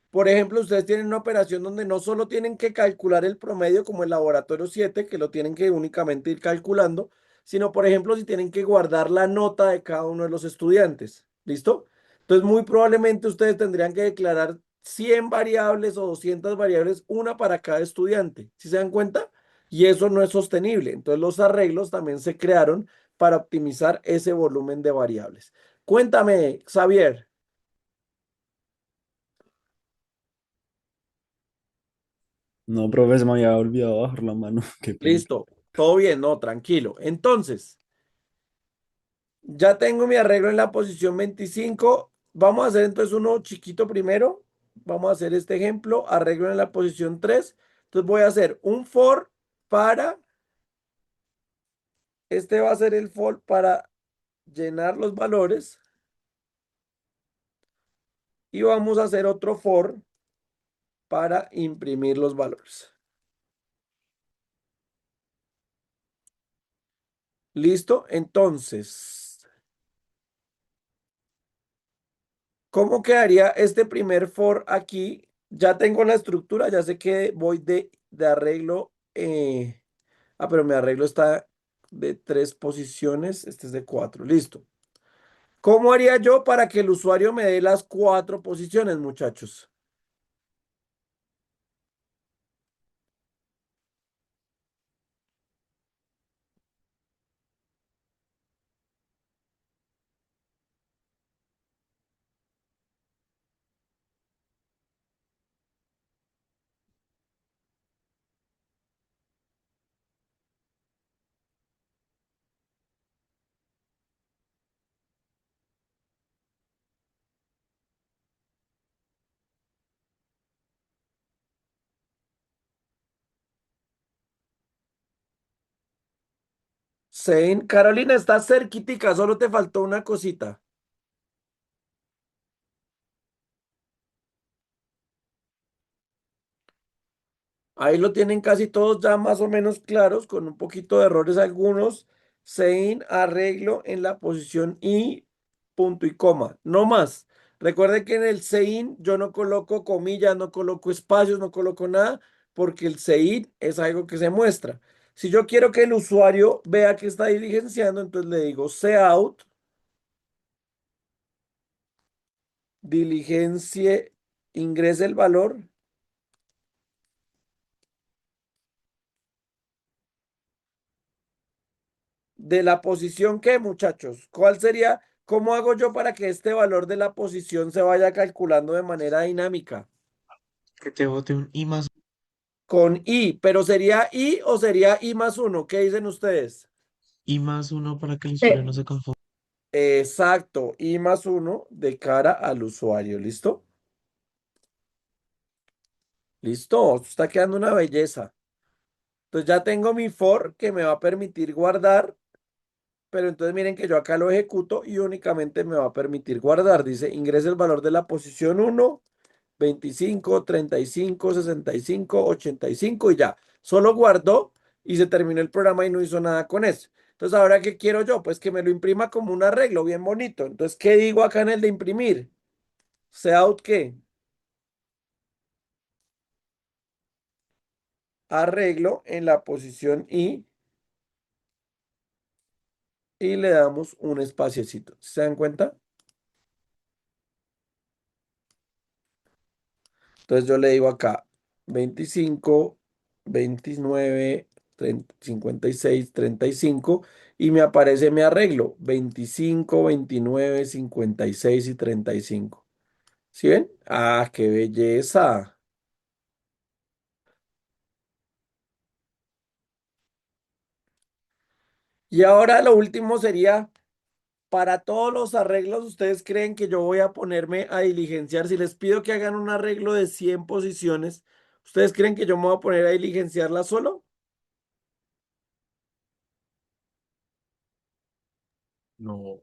Por ejemplo, ustedes tienen una operación donde no solo tienen que calcular el promedio como el laboratorio 7, que lo tienen que únicamente ir calculando, sino, por ejemplo, si tienen que guardar la nota de cada uno de los estudiantes. ¿Listo? Entonces, muy probablemente ustedes tendrían que declarar 100 variables o 200 variables, una para cada estudiante. ¿Sí se dan cuenta? Y eso no es sostenible. Entonces, los arreglos también se crearon para optimizar ese volumen de variables. Cuéntame, Xavier. No, profe, se me había olvidado bajar la mano. Qué pena. Listo, todo bien, no, tranquilo. Entonces, ya tengo mi arreglo en la posición 25. Vamos a hacer entonces uno chiquito primero. Vamos a hacer este ejemplo, arreglo en la posición 3. Entonces voy a hacer un for para, este va a ser el for para llenar los valores. Y vamos a hacer otro for para imprimir los valores. ¿Listo? Entonces, ¿cómo quedaría este primer for aquí? Ya tengo la estructura, ya sé que voy de arreglo. Pero mi arreglo está de 3 posiciones, este es de 4. Listo. ¿Cómo haría yo para que el usuario me dé las 4 posiciones, muchachos? Sein. Carolina, estás cerquitica, solo te faltó una cosita. Ahí lo tienen casi todos ya más o menos claros, con un poquito de errores algunos. Sein, arreglo en la posición I, punto y coma, no más. Recuerden que en el sein yo no coloco comillas, no coloco espacios, no coloco nada, porque el sein es algo que se muestra. Si yo quiero que el usuario vea que está diligenciando, entonces le digo cout, diligencie, ingrese el valor de la posición que, muchachos, ¿cuál sería? ¿Cómo hago yo para que este valor de la posición se vaya calculando de manera dinámica? Que te bote un I más Con I, pero ¿sería I o sería I más uno? ¿Qué dicen ustedes? I más uno para que el usuario no se confunda. Exacto, I más uno de cara al usuario, ¿listo? Listo, esto está quedando una belleza. Entonces ya tengo mi for que me va a permitir guardar, pero entonces miren que yo acá lo ejecuto y únicamente me va a permitir guardar. Dice, ingrese el valor de la posición uno, 25, 35, 65, 85 y ya. Solo guardó y se terminó el programa y no hizo nada con eso. Entonces, ¿ahora qué quiero yo? Pues que me lo imprima como un arreglo bien bonito. Entonces, ¿qué digo acá en el de imprimir? ¿Cout qué? Arreglo en la posición I y le damos un espaciecito. ¿Se dan cuenta? Entonces yo le digo acá 25, 29, 30, 56, 35 y me aparece mi arreglo 25, 29, 56 y 35. ¿Sí ven? Ah, qué belleza. Y ahora lo último sería, para todos los arreglos, ¿ustedes creen que yo voy a ponerme a diligenciar? Si les pido que hagan un arreglo de 100 posiciones, ¿ustedes creen que yo me voy a poner a diligenciarla solo? No.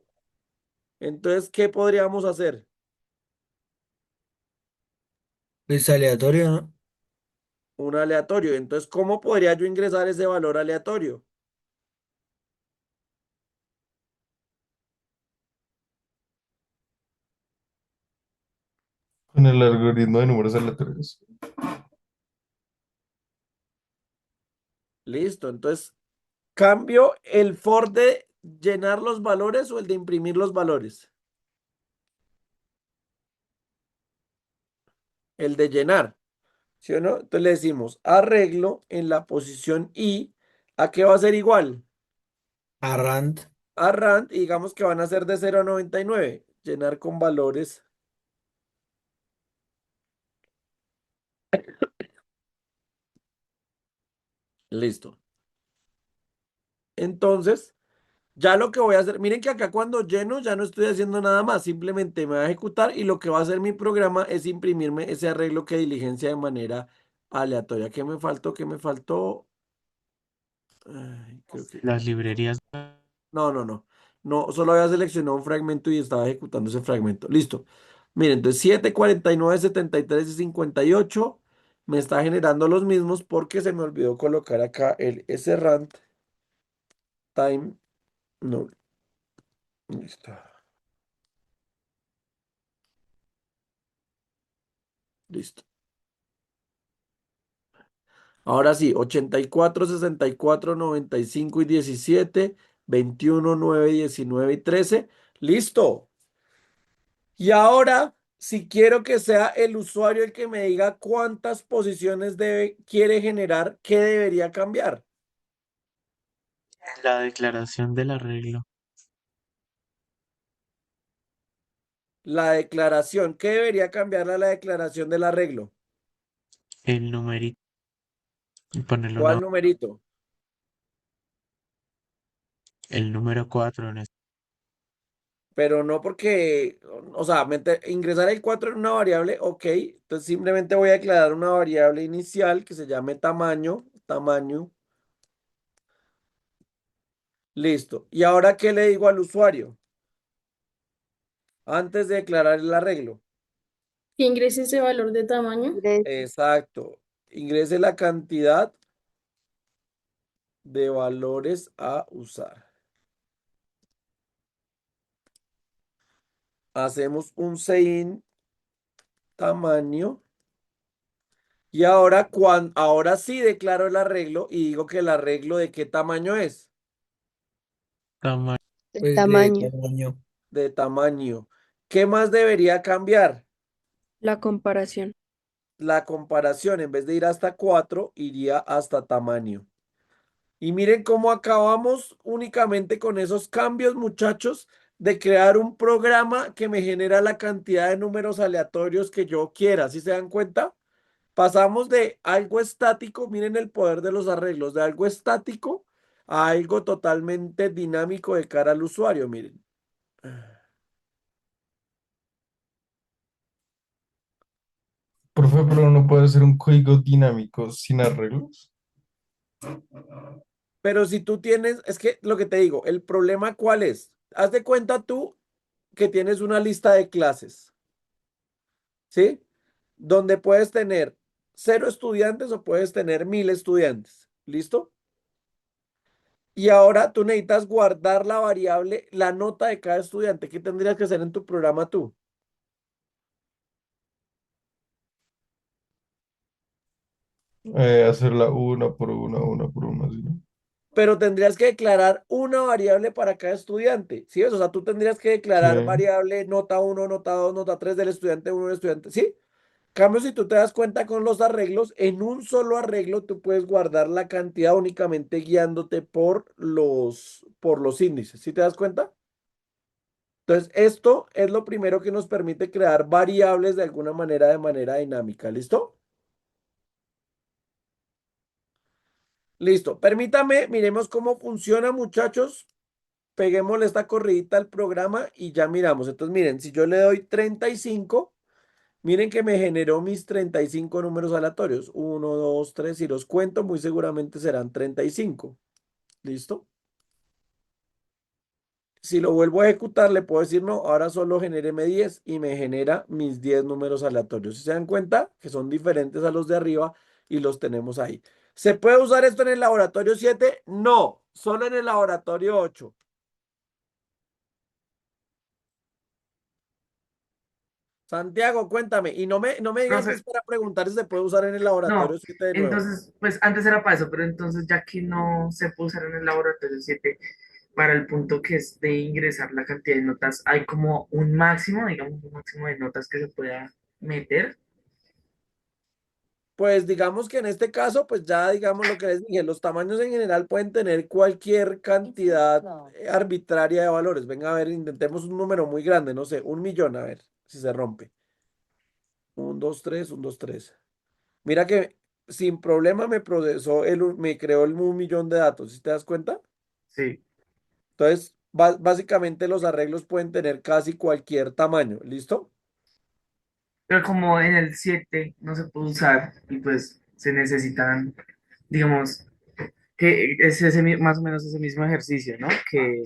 Entonces, ¿qué podríamos hacer? Es aleatorio, ¿no? Un aleatorio. Entonces, ¿cómo podría yo ingresar ese valor aleatorio? Con el algoritmo de números aleatorios. Listo. Entonces, ¿cambio el for de llenar los valores o el de imprimir los valores? El de llenar, ¿sí o no? Entonces le decimos arreglo en la posición I. ¿A qué va a ser igual? Arrant. A rand, y digamos que van a ser de 0 a 99. Llenar con valores. Listo. Entonces, ya lo que voy a hacer, miren que acá cuando lleno ya no estoy haciendo nada más, simplemente me va a ejecutar y lo que va a hacer mi programa es imprimirme ese arreglo que diligencia de manera aleatoria. ¿Qué me faltó? ¿Qué me faltó? Ay, creo que... Las librerías. No, no, no. No, solo había seleccionado un fragmento y estaba ejecutando ese fragmento. Listo. Miren, entonces 7, 49, 73 y 58 me está generando los mismos porque se me olvidó colocar acá el srand time. No, listo. Listo. Ahora sí, 84, 64, 95 y 17, 21, 9, 19 y 13. Listo. Y ahora, si quiero que sea el usuario el que me diga cuántas posiciones quiere generar, ¿qué debería cambiar? La declaración del arreglo. La declaración. ¿Qué debería cambiarle a la declaración del arreglo? El numerito. Y ponerle ¿Cuál numerito? el número 4 en este. Pero no porque, o sea, ingresar el 4 en una variable, ok, entonces simplemente voy a declarar una variable inicial que se llame tamaño, Listo. ¿Y ahora qué le digo al usuario? Antes de declarar el arreglo. Que ingrese ese valor de tamaño. Exacto. Ingrese la cantidad de valores a usar. Hacemos un sein tamaño. Y ahora, ahora sí declaro el arreglo y digo que el arreglo de qué tamaño es. Tamaño. El Pues de tamaño, tamaño. De tamaño. ¿Qué más debería cambiar? la comparación. La comparación, en vez de ir hasta 4, iría hasta tamaño. Y miren cómo acabamos únicamente con esos cambios, muchachos, de crear un programa que me genera la cantidad de números aleatorios que yo quiera. ¿Sí se dan cuenta? Pasamos de algo estático, miren el poder de los arreglos, de algo estático a algo totalmente dinámico de cara al usuario, miren. Profe, pero uno puede hacer un código dinámico sin arreglos. Pero si tú tienes, es que lo que te digo, el problema ¿cuál es? Haz de cuenta tú que tienes una lista de clases, ¿sí? Donde puedes tener 0 estudiantes o puedes tener 1000 estudiantes. ¿Listo? Y ahora tú necesitas guardar la variable, la nota de cada estudiante. ¿Qué tendrías que hacer en tu programa tú? Hacerla una por una, ¿sí, no? Pero tendrías que declarar una variable para cada estudiante. ¿Sí ves? O sea, tú tendrías que Sí. declarar variable nota 1, nota 2, nota 3 del estudiante 1 del estudiante. ¿Sí? Cambio, si tú te das cuenta con los arreglos, en un solo arreglo tú puedes guardar la cantidad únicamente guiándote por los índices. ¿Sí te das cuenta? Entonces, esto es lo primero que nos permite crear variables de manera dinámica. ¿Listo? Listo. Permítame, miremos cómo funciona, muchachos. Peguémosle esta corridita al programa y ya miramos. Entonces, miren, si yo le doy 35, miren que me generó mis 35 números aleatorios. Uno, 2, 3. Si los cuento, muy seguramente serán 35. ¿Listo? Si lo vuelvo a ejecutar, le puedo decir, no, ahora solo genéreme 10 y me genera mis 10 números aleatorios. ¿Si se dan cuenta? Que son diferentes a los de arriba y los tenemos ahí. ¿Se puede usar esto en el laboratorio 7? No, solo en el laboratorio 8. Santiago, cuéntame. Y no me digas que Profe, es para preguntar si se puede usar en el laboratorio no, 7 de nuevo. entonces, pues antes era para eso, pero entonces ya que no se puede usar en el laboratorio 7 para el punto que es de ingresar la cantidad de notas, hay como un máximo, digamos, un máximo de notas que se pueda meter. Pues digamos que en este caso, pues ya digamos lo que les dije, los tamaños en general pueden tener cualquier cantidad arbitraria de valores. Venga, a ver, intentemos un número muy grande, no sé, 1 millón, a ver si se rompe. 1, 2, 3, 1, 2, 3. Mira que sin problema me procesó, me creó el 1 millón de datos, ¿sí te das cuenta? Sí, Entonces, básicamente los arreglos pueden tener casi cualquier tamaño, ¿listo? pero como en el 7 no se puede usar y pues se necesitan, digamos, que es más o menos ese mismo ejercicio, ¿no? Que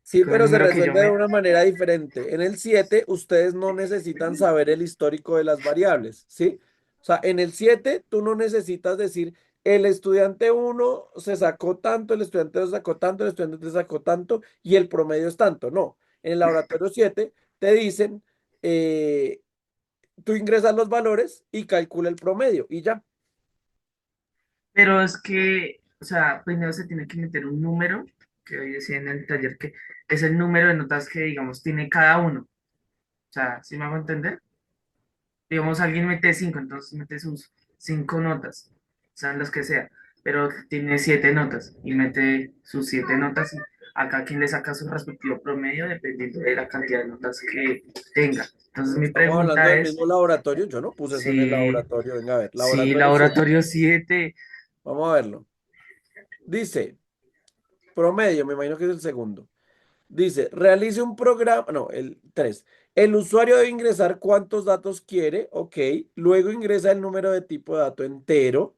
Sí, con el pero se número que yo resuelve de me... una manera diferente. En el 7, ustedes no necesitan saber el histórico de las variables, ¿sí? O sea, en el 7, tú no necesitas decir, el estudiante uno se sacó tanto, el estudiante 2 sacó tanto, el estudiante 3 sacó tanto y el promedio es tanto. No, en el laboratorio 7 te dicen, eh, tú ingresas los valores y calcula el promedio y ya. Pero es que, o sea, primero se tiene que meter un número, que hoy decía en el taller que es el número de notas que, digamos, tiene cada uno. O sea, ¿sí me hago entender? Digamos, alguien mete 5, entonces mete sus 5 notas, sean las que sea, pero tiene 7 notas y mete sus 7 notas y acá quien le saca su respectivo promedio dependiendo de la cantidad de notas que tenga. Entonces mi Estamos hablando pregunta del es, mismo laboratorio. Yo no puse eso en el si, laboratorio. Venga a ver, si laboratorio 7. laboratorio 7 Vamos a verlo. Dice, promedio, me imagino que es el segundo. Dice, realice un programa, no, el 3. El usuario debe ingresar cuántos datos quiere, ok. Luego ingresa el número de tipo de dato entero,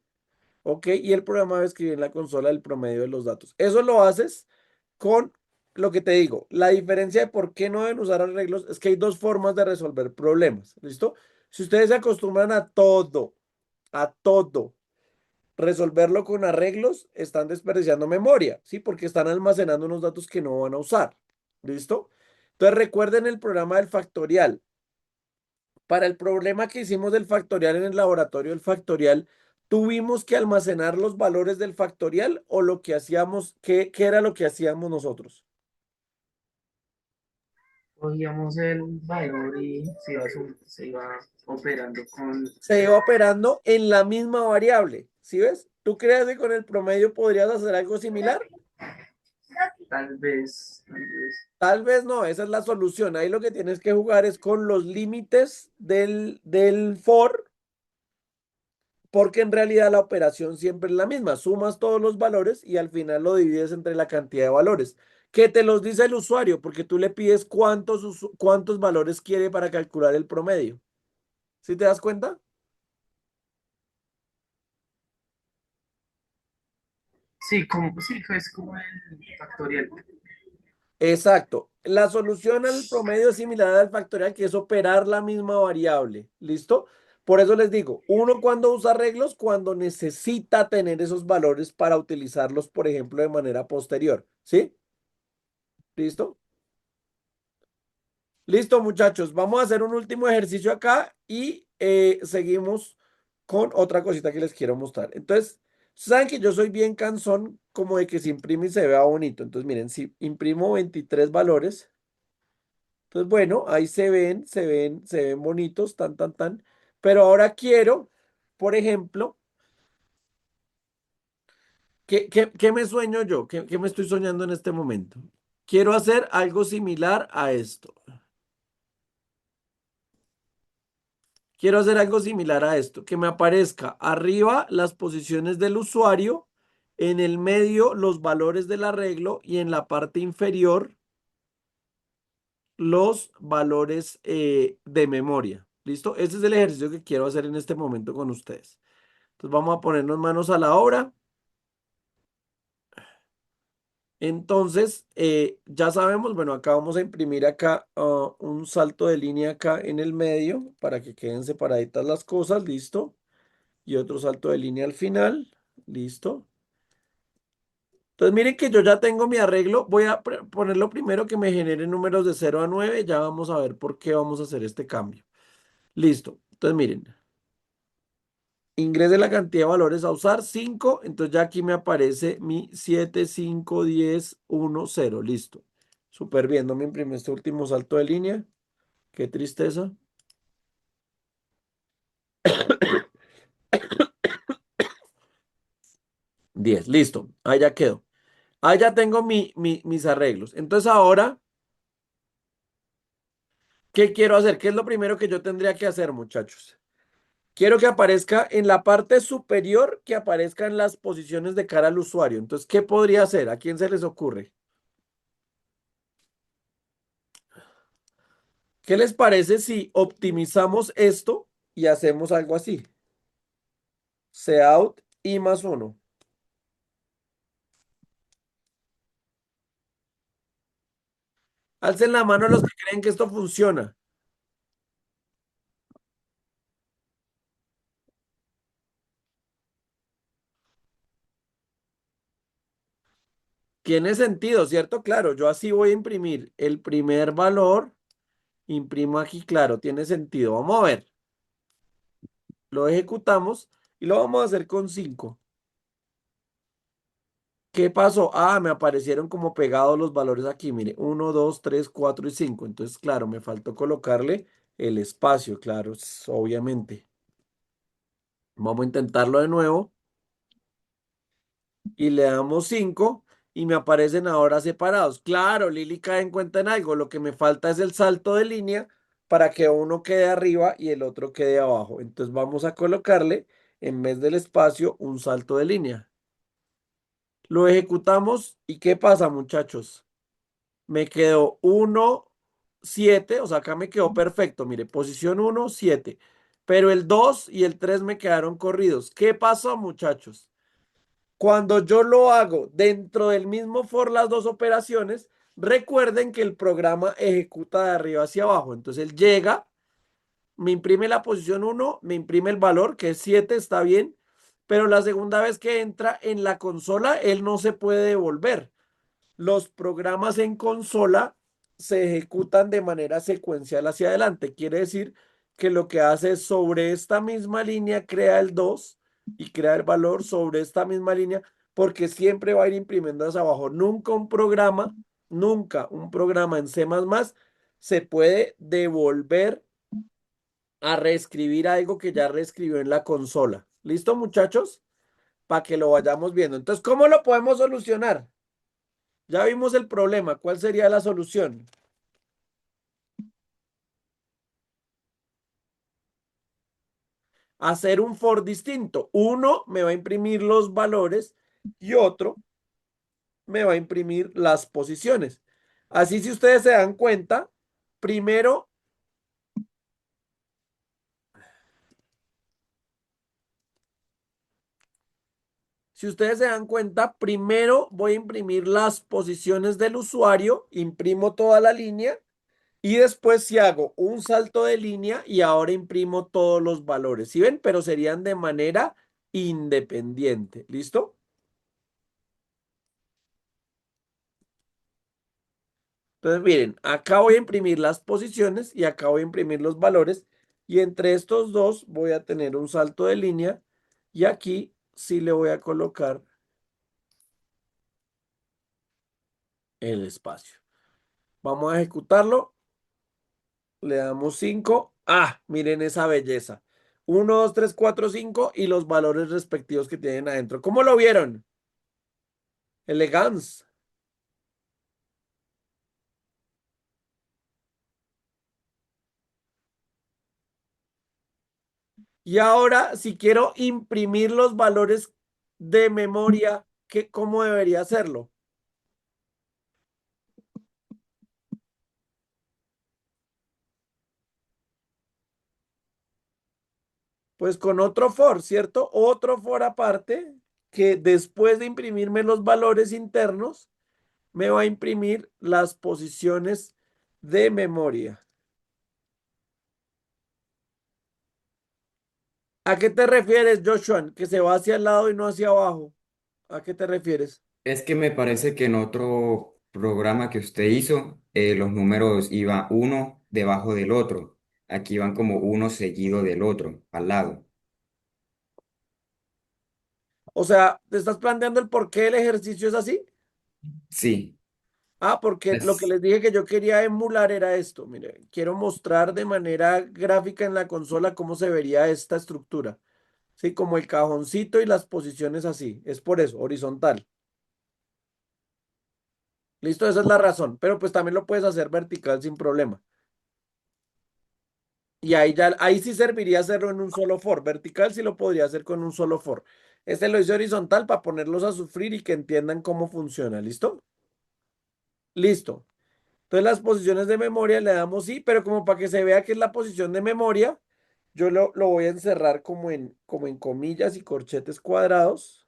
ok. Y el programa debe escribir en la consola el promedio de los datos. Eso lo haces con lo que te digo. La diferencia de por qué no deben usar arreglos es que hay dos formas de resolver problemas. ¿Listo? Si ustedes se acostumbran a todo, resolverlo con arreglos, están desperdiciando memoria, ¿sí? Porque están almacenando unos datos que no van a usar. ¿Listo? Entonces recuerden el programa del factorial. Para el problema que hicimos del factorial en el laboratorio del factorial, tuvimos que almacenar los valores del factorial o lo que hacíamos, ¿qué era lo que hacíamos nosotros? Cogíamos el valor y se iba operando con... Se iba operando en la misma variable, ¿sí ves? ¿Tú crees que con el promedio podrías hacer algo similar? Tal vez, tal vez. Tal vez no, esa es la solución. Ahí lo que tienes que jugar es con los límites del for, porque en realidad la operación siempre es la misma. Sumas todos los valores y al final lo divides entre la cantidad de valores. Que te los dice el usuario, porque tú le pides cuántos valores quiere para calcular el promedio. ¿Sí te das cuenta? Sí, es como el factorial. Exacto. La solución al promedio es similar al factorial, que es operar la misma variable. ¿Listo? Por eso les digo, uno cuando usa arreglos, cuando necesita tener esos valores para utilizarlos, por ejemplo, de manera posterior. ¿Sí? ¿Listo? Listo, muchachos. Vamos a hacer un último ejercicio acá y seguimos con otra cosita que les quiero mostrar. Entonces, saben que yo soy bien cansón como de que se imprime y se vea bonito. Entonces, miren, si imprimo 23 valores. Entonces, bueno, ahí se ven bonitos, tan, tan, tan. Pero ahora quiero, por ejemplo, ¿qué me sueño yo? ¿Qué me estoy soñando en este momento? Quiero hacer algo similar a esto. Quiero hacer algo similar a esto, que me aparezca arriba las posiciones del usuario, en el medio los valores del arreglo y en la parte inferior los valores de memoria. ¿Listo? Este es el ejercicio que quiero hacer en este momento con ustedes. Entonces vamos a ponernos manos a la obra. Entonces, ya sabemos, bueno, acá vamos a imprimir acá un salto de línea acá en el medio para que queden separaditas las cosas, listo. Y otro salto de línea al final, listo. Entonces miren que yo ya tengo mi arreglo. Voy a ponerlo primero que me genere números de 0 a 9. Ya vamos a ver por qué vamos a hacer este cambio. Listo. Entonces miren. Ingrese la cantidad de valores a usar, 5. Entonces ya aquí me aparece mi 7, 5, 10, 1, 0. Listo. Súper bien. No me imprime este último salto de línea. Qué tristeza. 10. Listo. Ahí ya quedó. Ahí ya tengo mis arreglos. Entonces ahora, ¿qué quiero hacer? ¿Qué es lo primero que yo tendría que hacer, muchachos? Quiero que aparezca en la parte superior, que aparezcan las posiciones de cara al usuario. Entonces, ¿qué podría hacer? ¿A quién se les ocurre? ¿Qué les parece si optimizamos esto y hacemos algo así? Cout y más 1. Alcen la mano los que creen que esto funciona. Tiene sentido, ¿cierto? Claro, yo así voy a imprimir el primer valor. Imprimo aquí, claro, tiene sentido. Vamos a ver. Lo ejecutamos y lo vamos a hacer con 5. ¿Qué pasó? Ah, me aparecieron como pegados los valores aquí. Mire, 1, 2, 3, 4 y 5. Entonces, claro, me faltó colocarle el espacio, claro, obviamente. Vamos a intentarlo de nuevo y le damos 5 y me aparecen ahora separados. Claro, Lili cae en cuenta en algo. Lo que me falta es el salto de línea para que uno quede arriba y el otro quede abajo. Entonces, vamos a colocarle en vez del espacio un salto de línea. Lo ejecutamos y ¿qué pasa, muchachos? Me quedó 1, 7, o sea, acá me quedó perfecto. Mire, posición 1, 7. Pero el 2 y el 3 me quedaron corridos. ¿Qué pasó, muchachos? Cuando yo lo hago dentro del mismo for las dos operaciones, recuerden que el programa ejecuta de arriba hacia abajo. Entonces él llega, me imprime la posición 1, me imprime el valor, que es 7, está bien, pero la segunda vez que entra en la consola, él no se puede devolver. Los programas en consola se ejecutan de manera secuencial hacia adelante. Quiere decir que lo que hace es sobre esta misma línea crea el 2 y crea el valor sobre esta misma línea porque siempre va a ir imprimiendo hacia abajo. Nunca un programa en C++ se puede devolver a reescribir algo que ya reescribió en la consola. ¿Listo, muchachos? Para que lo vayamos viendo. Entonces, ¿cómo lo podemos solucionar? Ya vimos el problema. ¿Cuál sería la solución? Hacer un for distinto. Uno me va a imprimir los valores y otro me va a imprimir las posiciones. Así, si ustedes se dan cuenta, primero, si ustedes se dan cuenta, primero voy a imprimir las posiciones del usuario, imprimo toda la línea y después si hago un salto de línea y ahora imprimo todos los valores. ¿Sí ven? Pero serían de manera independiente. ¿Listo? Entonces, miren, acá voy a imprimir las posiciones y acá voy a imprimir los valores. Y entre estos dos voy a tener un salto de línea. Y aquí sí le voy a colocar el espacio. Vamos a ejecutarlo. Le damos 5. Ah, miren esa belleza. 1, 2, 3, 4, 5 y los valores respectivos que tienen adentro. ¿Cómo lo vieron? Elegance. Y ahora, si quiero imprimir los valores de memoria, ¿cómo debería hacerlo? Pues con otro for, ¿cierto? Otro for aparte, que después de imprimirme los valores internos, me va a imprimir las posiciones de memoria. ¿A qué te refieres, Joshua? Que se va hacia el lado y no hacia abajo. ¿A qué te refieres? Es que me parece que en otro programa que usted hizo, los números iban uno debajo del otro. Aquí van como uno seguido del otro, al lado. O sea, ¿te estás planteando el por qué el ejercicio es así? Sí, Ah, porque lo que es, les dije que yo quería emular era esto. Mire, quiero mostrar de manera gráfica en la consola cómo se vería esta estructura. Sí, como el cajoncito y las posiciones así. Es por eso, horizontal. Listo, esa es la razón. Pero pues también lo puedes hacer vertical sin problema. Y ahí ya, ahí sí serviría hacerlo en un solo for. Vertical sí lo podría hacer con un solo for. Este lo hice horizontal para ponerlos a sufrir y que entiendan cómo funciona. ¿Listo? Listo. Entonces las posiciones de memoria le damos sí, pero como para que se vea que es la posición de memoria, yo lo voy a encerrar como en comillas y corchetes cuadrados.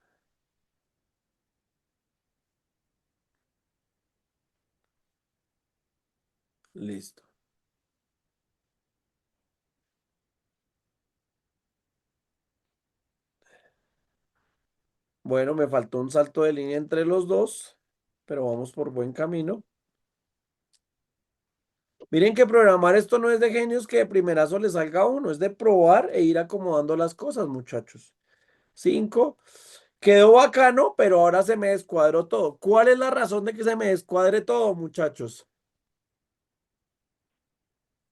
Listo. Bueno, me faltó un salto de línea entre los dos, pero vamos por buen camino. Miren que programar esto no es de genios que de primerazo le salga a uno, es de probar e ir acomodando las cosas, muchachos. 5. Quedó bacano, pero ahora se me descuadró todo. ¿Cuál es la razón de que se me descuadre todo, muchachos?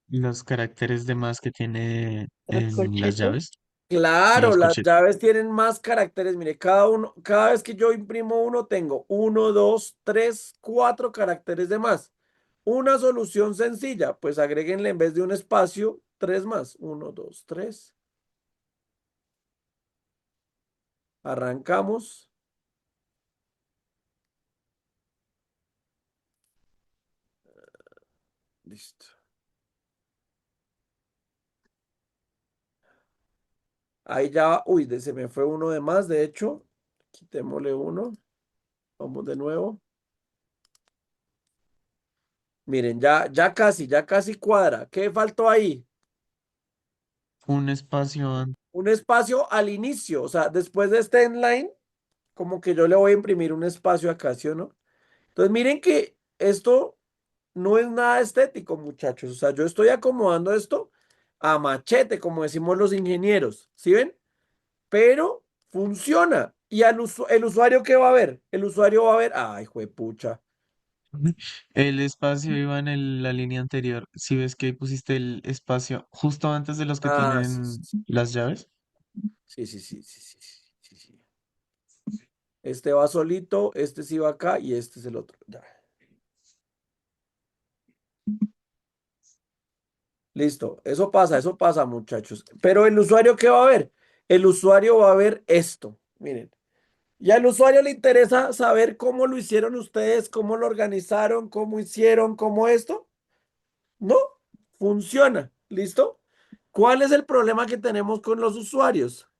Los caracteres de más que tiene Los en las corchetes. llaves, Claro, los las corchetes. llaves tienen más caracteres. Mire, cada vez que yo imprimo uno, tengo 1, 2, 3, 4 caracteres de más. Una solución sencilla, pues agréguenle en vez de un espacio, tres más. 1, 2, 3. Arrancamos. Listo. Ahí ya, uy, se me fue uno de más, de hecho. Quitémosle uno. Vamos de nuevo. Miren, ya casi cuadra. ¿Qué faltó ahí? Un espacio antes. Un espacio al inicio. O sea, después de este endline, como que yo le voy a imprimir un espacio acá, ¿sí o no? Entonces, miren que esto no es nada estético, muchachos. O sea, yo estoy acomodando esto a machete, como decimos los ingenieros. ¿Sí ven? Pero funciona. ¿Y el usuario qué va a ver? El usuario va a ver, ay, juepucha. El espacio iba en la línea anterior. Si ves que pusiste el espacio justo antes de los que Ah, sí, tienen las llaves. sí, sí, sí, sí, sí, sí, sí, sí. Este va solito, este sí va acá y este es el otro. Ya. Listo, eso pasa, muchachos. Pero el usuario, ¿qué va a ver? El usuario va a ver esto. Miren. Y al usuario le interesa saber cómo lo hicieron ustedes, cómo lo organizaron, cómo hicieron, cómo esto. No, funciona. ¿Listo? ¿Cuál es el problema que tenemos con los usuarios?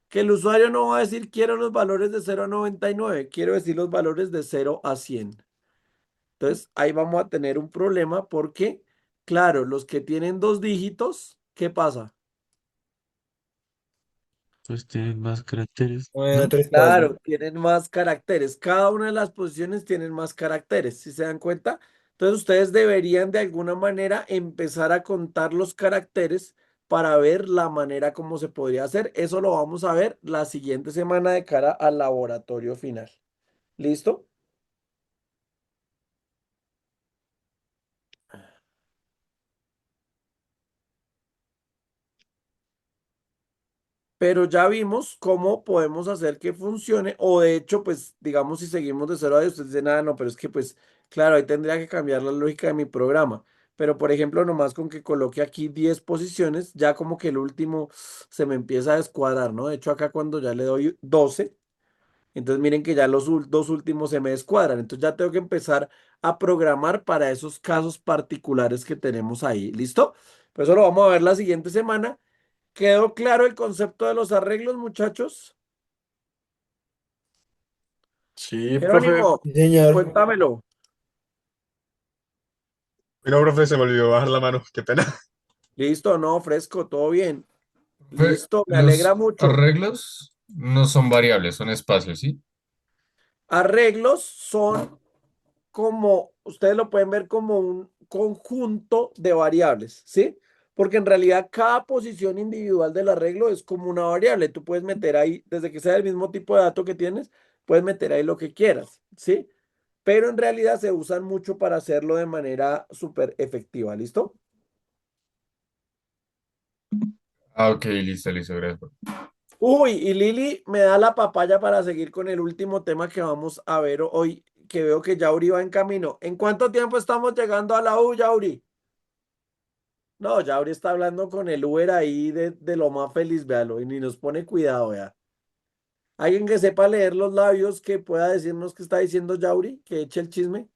Que el usuario no va a decir quiero los valores de 0 a 99, quiero decir los valores de 0 a 100. Entonces ahí vamos a tener un problema porque, claro, los que tienen dos dígitos, ¿qué pasa? Pues tienen más caracteres, Bueno, ¿no? tres pasos. Claro, tienen más caracteres. Cada una de las posiciones tienen más caracteres, ¿sí se dan cuenta? Entonces ustedes deberían de alguna manera empezar a contar los caracteres para ver la manera como se podría hacer. Eso lo vamos a ver la siguiente semana de cara al laboratorio final. ¿Listo? Pero ya vimos cómo podemos hacer que funcione, o de hecho, pues digamos, si seguimos de 0 a 10, usted dice, nada, no, pero es que pues, claro, ahí tendría que cambiar la lógica de mi programa. Pero, por ejemplo, nomás con que coloque aquí 10 posiciones, ya como que el último se me empieza a descuadrar, ¿no? De hecho, acá cuando ya le doy 12, entonces miren que ya los dos últimos se me descuadran. Entonces ya tengo que empezar a programar para esos casos particulares que tenemos ahí. ¿Listo? Pues eso lo vamos a ver la siguiente semana. ¿Quedó claro el concepto de los arreglos, muchachos? Sí, profe. Jerónimo, Sí, señor. cuéntamelo. No, profe, se me olvidó bajar la mano. Qué pena. Listo, no, fresco, todo bien. Profe, Listo, me alegra los mucho. arreglos no son variables, son espacios, ¿sí? Arreglos son como, ustedes lo pueden ver como un conjunto de variables, ¿sí? Porque en realidad cada posición individual del arreglo es como una variable. Tú puedes meter ahí, desde que sea el mismo tipo de dato que tienes, puedes meter ahí lo que quieras, ¿sí? Pero en realidad se usan mucho para hacerlo de manera súper efectiva, ¿listo? Ah, ok, listo, listo, gracias, profe. Uy, y Lili me da la papaya para seguir con el último tema que vamos a ver hoy, que veo que Yauri va en camino. ¿En cuánto tiempo estamos llegando a la U, Yauri? No, Yauri está hablando con el Uber ahí de lo más feliz, véalo, y ni nos pone cuidado, vea. Alguien que sepa leer los labios, que pueda decirnos qué está diciendo Yauri, que eche el chisme.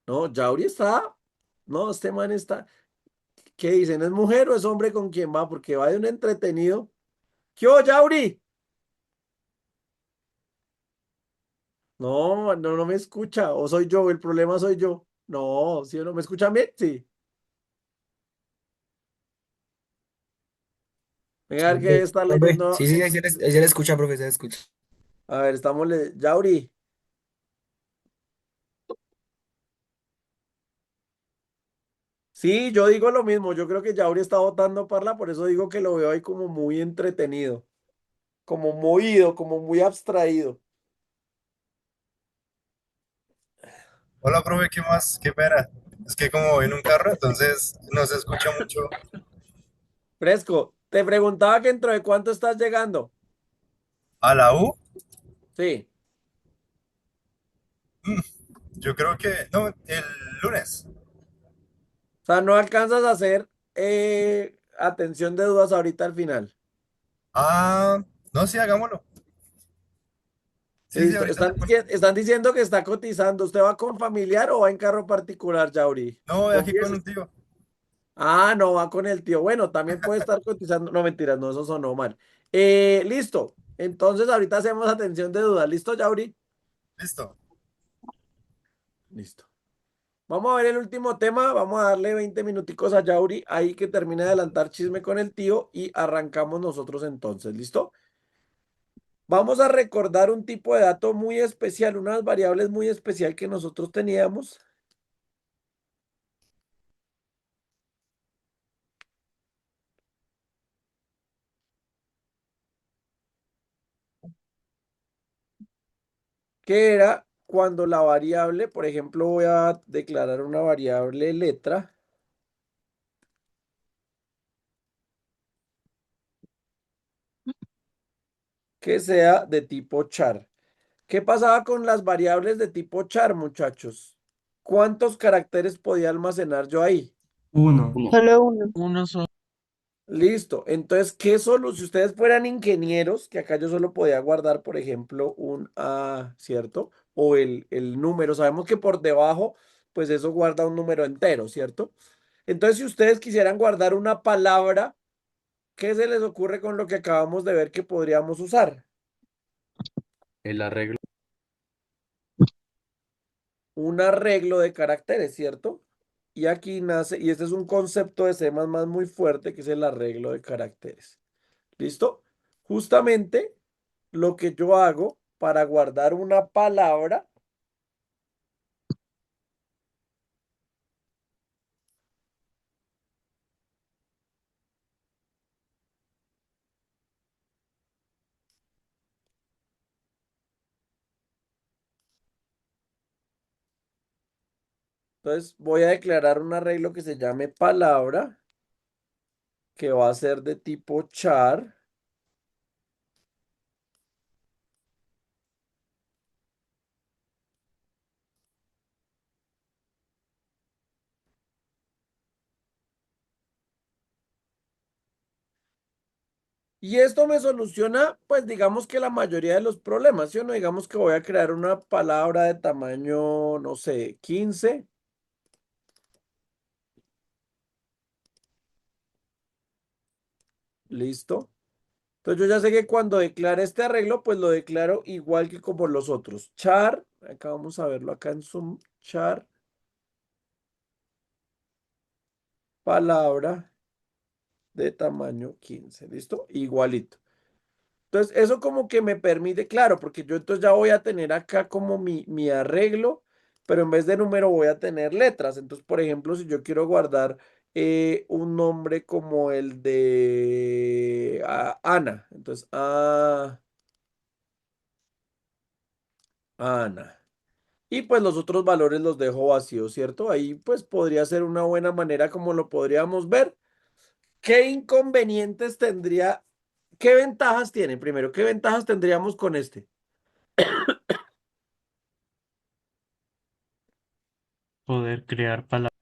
No, Yauri está, no, este man está, ¿qué dicen? ¿Es mujer o es hombre con quien va? Porque va de un entretenido. ¿Qué hubo, Yauri? No, no, no me escucha. O soy yo, el problema soy yo. No, ¿sí o no me escuchan bien? Sí. Venga, a ver qué está Profe, leyendo. sí, sí, ahí se le escucha, profe, se le escucha. A ver, estamos leyendo. Yauri. Sí, yo digo lo mismo. Yo creo que Yauri está votando Parla, por eso digo que lo veo ahí como muy entretenido, como movido, como muy abstraído. Hola, profe, ¿qué más? Qué pena. Es que como voy en un carro, entonces no se escucha mucho. Fresco, te preguntaba que dentro de cuánto estás llegando. ¿A la U? Sí. Mm, yo creo que, no, el lunes. O sea, no alcanzas a hacer atención de dudas ahorita al final. Ah, no, sí, hagámoslo. Sí, sí, Listo. ahorita le pongo. Están diciendo que está cotizando. ¿Usted va con familiar o va en carro particular, Yauri? No, voy aquí con Confiese. un tío. Ah, no, va con el tío. Bueno, también puede estar cotizando. No, mentiras, no, eso sonó mal. Listo. Entonces, ahorita hacemos atención de duda. ¿Listo, Yauri? Listo. Listo. Vamos a ver el último tema. Vamos a darle 20 minuticos a Yauri ahí que termine de adelantar chisme con el tío y arrancamos nosotros entonces. ¿Listo? Vamos a recordar un tipo de dato muy especial, unas variables muy especial que nosotros teníamos. Que era cuando la variable, por ejemplo, voy a declarar una variable letra que sea de tipo char. ¿Qué pasaba con las variables de tipo char, muchachos? ¿Cuántos caracteres podía almacenar yo ahí? Uno. Solo uno. Uno solo. Listo. Entonces, ¿qué solo? Si ustedes fueran ingenieros, que acá yo solo podía guardar, por ejemplo, un A, ¿cierto? O el número. Sabemos que por debajo, pues eso guarda un número entero, ¿cierto? Entonces, si ustedes quisieran guardar una palabra, ¿qué se les ocurre con lo que acabamos de ver que podríamos usar? El arreglo. Un arreglo de caracteres, ¿cierto? Y aquí nace, y este es un concepto de C++ muy fuerte, que es el arreglo de caracteres. ¿Listo? Justamente lo que yo hago para guardar una palabra, entonces voy a declarar un arreglo que se llame palabra, que va a ser de tipo char. Y esto me soluciona, pues digamos que la mayoría de los problemas, ¿sí o no? Digamos que voy a crear una palabra de tamaño, no sé, 15. Listo. Entonces yo ya sé que cuando declare este arreglo, pues lo declaro igual que como los otros. Char, acá vamos a verlo acá en Zoom, char, palabra de tamaño 15. ¿Listo? Igualito. Entonces, eso como que me permite, claro, porque yo entonces ya voy a tener acá como mi arreglo, pero en vez de número voy a tener letras. Entonces, por ejemplo, si yo quiero guardar un nombre como el de Ana, entonces, Ana. Y pues los otros valores los dejo vacíos, ¿cierto? Ahí pues podría ser una buena manera como lo podríamos ver. ¿Qué inconvenientes tendría? ¿Qué ventajas tiene? Primero, ¿qué ventajas tendríamos con este? Poder crear palabras.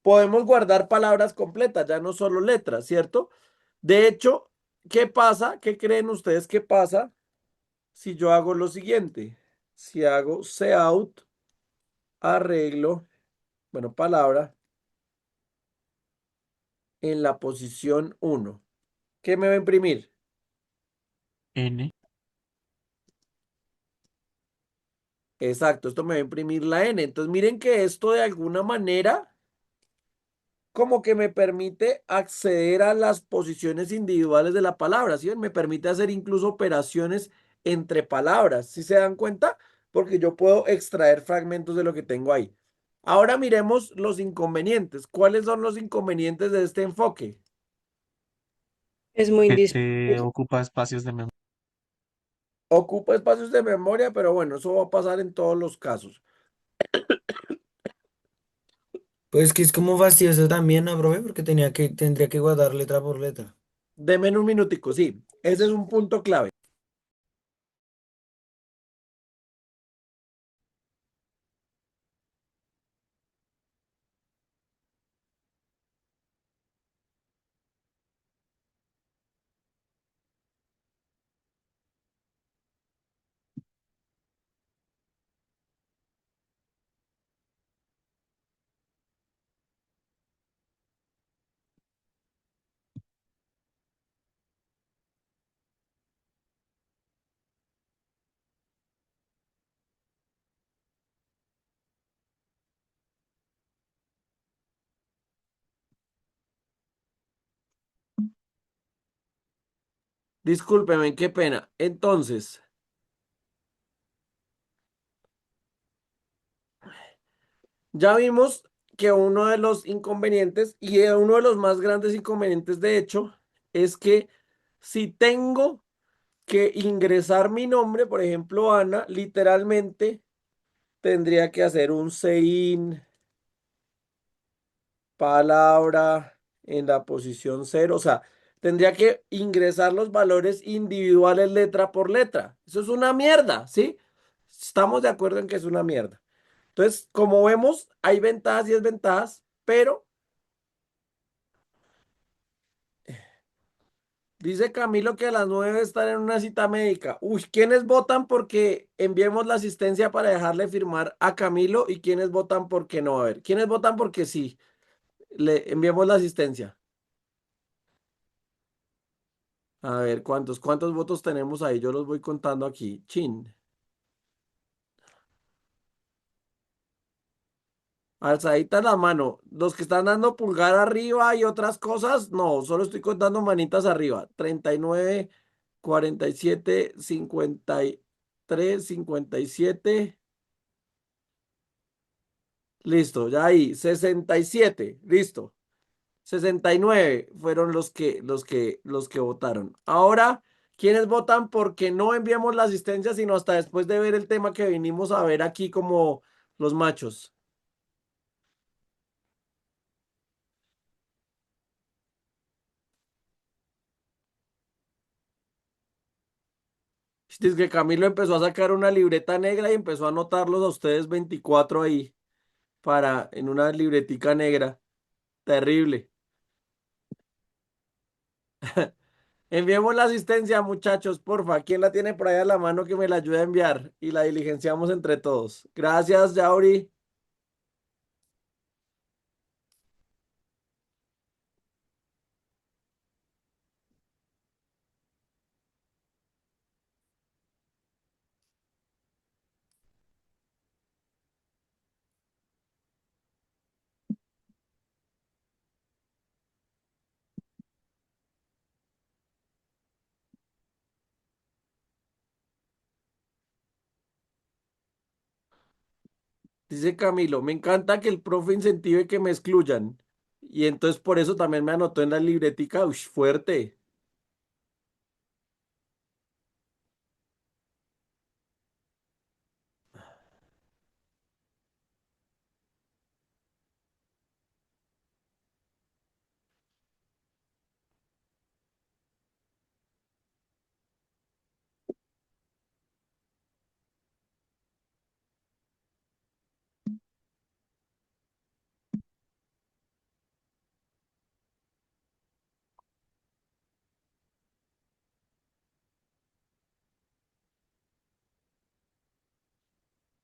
Podemos guardar palabras completas, ya no solo letras, ¿cierto? De hecho, ¿qué pasa? ¿Qué creen ustedes que pasa si yo hago lo siguiente? Si hago cout, arreglo, bueno, palabra, en la posición 1. ¿Qué me va a imprimir? N. Exacto, esto me va a imprimir la N. Entonces, miren que esto de alguna manera como que me permite acceder a las posiciones individuales de la palabra, ¿sí ven? Me permite hacer incluso operaciones entre palabras, ¿sí se dan cuenta? Porque yo puedo extraer fragmentos de lo que tengo ahí. Ahora miremos los inconvenientes. ¿Cuáles son los inconvenientes de este enfoque? Es muy Que indistinto. te ocupa espacios de memoria. Ocupa espacios de memoria, pero bueno, eso va a pasar en todos los casos. Pues que es como fastidioso también, ¿no, profe? Porque tendría que guardar letra por letra. Deme un minutico, sí, ese es un punto clave. Discúlpeme, qué pena. Entonces, ya vimos que uno de los inconvenientes, y uno de los más grandes inconvenientes, de hecho, es que si tengo que ingresar mi nombre, por ejemplo, Ana, literalmente tendría que hacer un sign, palabra en la posición cero, o sea, tendría que ingresar los valores individuales letra por letra. Eso es una mierda, ¿sí? Estamos de acuerdo en que es una mierda. Entonces, como vemos, hay ventajas y desventajas, pero dice Camilo que a las 9 estar en una cita médica. Uy, ¿quiénes votan porque enviemos la asistencia para dejarle firmar a Camilo y quiénes votan porque no? A ver, ¿quiénes votan porque sí? Le enviemos la asistencia. A ver, ¿cuántos votos tenemos ahí? Yo los voy contando aquí. Chin. Alzadita la mano. Los que están dando pulgar arriba y otras cosas, no, solo estoy contando manitas arriba. 39, 47, 53, 57. Listo, ya ahí. 67. Listo. 69 fueron los que votaron. Ahora, ¿quiénes votan porque no enviamos la asistencia, sino hasta después de ver el tema que vinimos a ver aquí como los machos? Dice que Camilo empezó a sacar una libreta negra y empezó a anotarlos a ustedes 24 ahí en una libretica negra. Terrible. Enviemos la asistencia, muchachos, porfa. ¿Quién la tiene por ahí a la mano que me la ayude a enviar? Y la diligenciamos entre todos. Gracias, Yauri. Dice Camilo, me encanta que el profe incentive que me excluyan. Y entonces por eso también me anotó en la libretica. Uy, fuerte.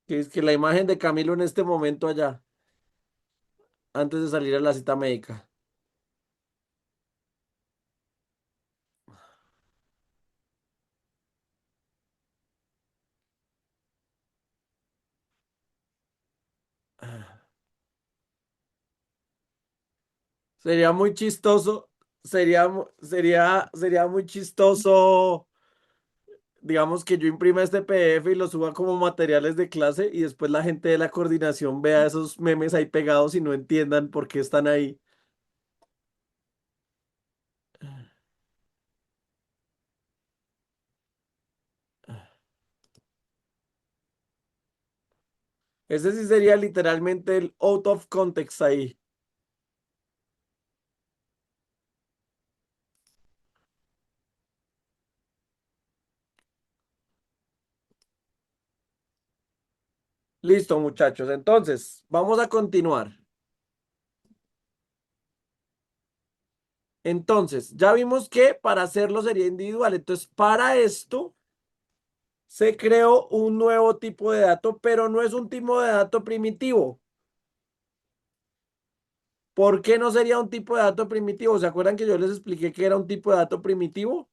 Que es que la imagen de Camilo en este momento allá, antes de salir a la cita médica. Sería muy chistoso, sería muy chistoso, digamos que yo imprima este PDF y lo suba como materiales de clase y después la gente de la coordinación vea esos memes ahí pegados y no entiendan por qué están ahí. Ese sí sería literalmente el out of context ahí. Listo, muchachos. Entonces, vamos a continuar. Entonces, ya vimos que para hacerlo sería individual. Entonces, para esto se creó un nuevo tipo de dato, pero no es un tipo de dato primitivo. ¿Por qué no sería un tipo de dato primitivo? ¿Se acuerdan que yo les expliqué que era un tipo de dato primitivo?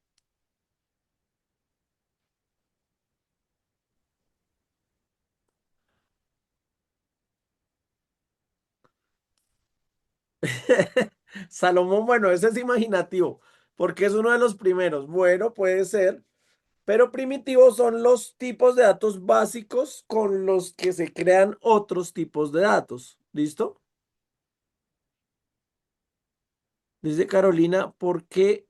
Salomón, bueno, ese es imaginativo. Porque es uno de los primeros. Bueno, puede ser. Pero primitivos son los tipos de datos básicos con los que se crean otros tipos de datos. ¿Listo? Dice Carolina, ¿por qué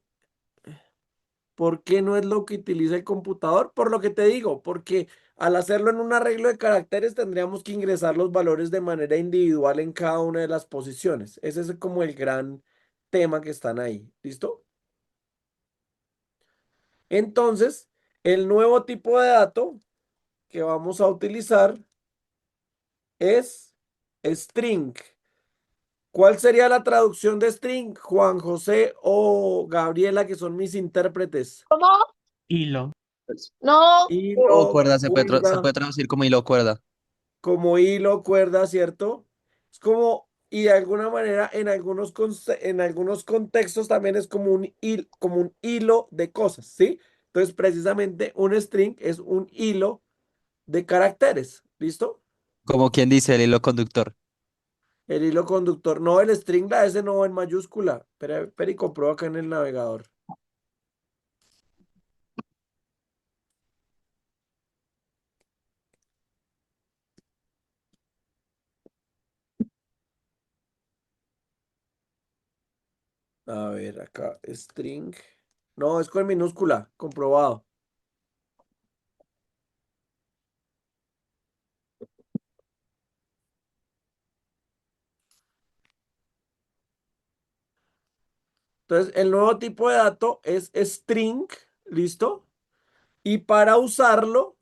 no es lo que utiliza el computador? Por lo que te digo, porque al hacerlo en un arreglo de caracteres tendríamos que ingresar los valores de manera individual en cada una de las posiciones. Ese es como el gran tema que están ahí. ¿Listo? Entonces, el nuevo tipo de dato que vamos a utilizar es string. ¿Cuál sería la traducción de string, Juan José o Gabriela, que son mis intérpretes? ¿Cómo? Hilo. No. O Hilo, cuerda, se cuerda, puede traducir como hilo o cuerda. como hilo, cuerda, ¿cierto? Es como, y de alguna manera, en algunos contextos también es como un hilo de cosas, ¿sí? Entonces, precisamente un string es un hilo de caracteres, ¿listo? Como quien dice el hilo conductor. El hilo conductor, no el string, la S no va en mayúscula. Espera y compruebo acá en el navegador. A ver, acá, string. No, es con minúscula, comprobado. Entonces, el nuevo tipo de dato es string, ¿listo? Y para usarlo,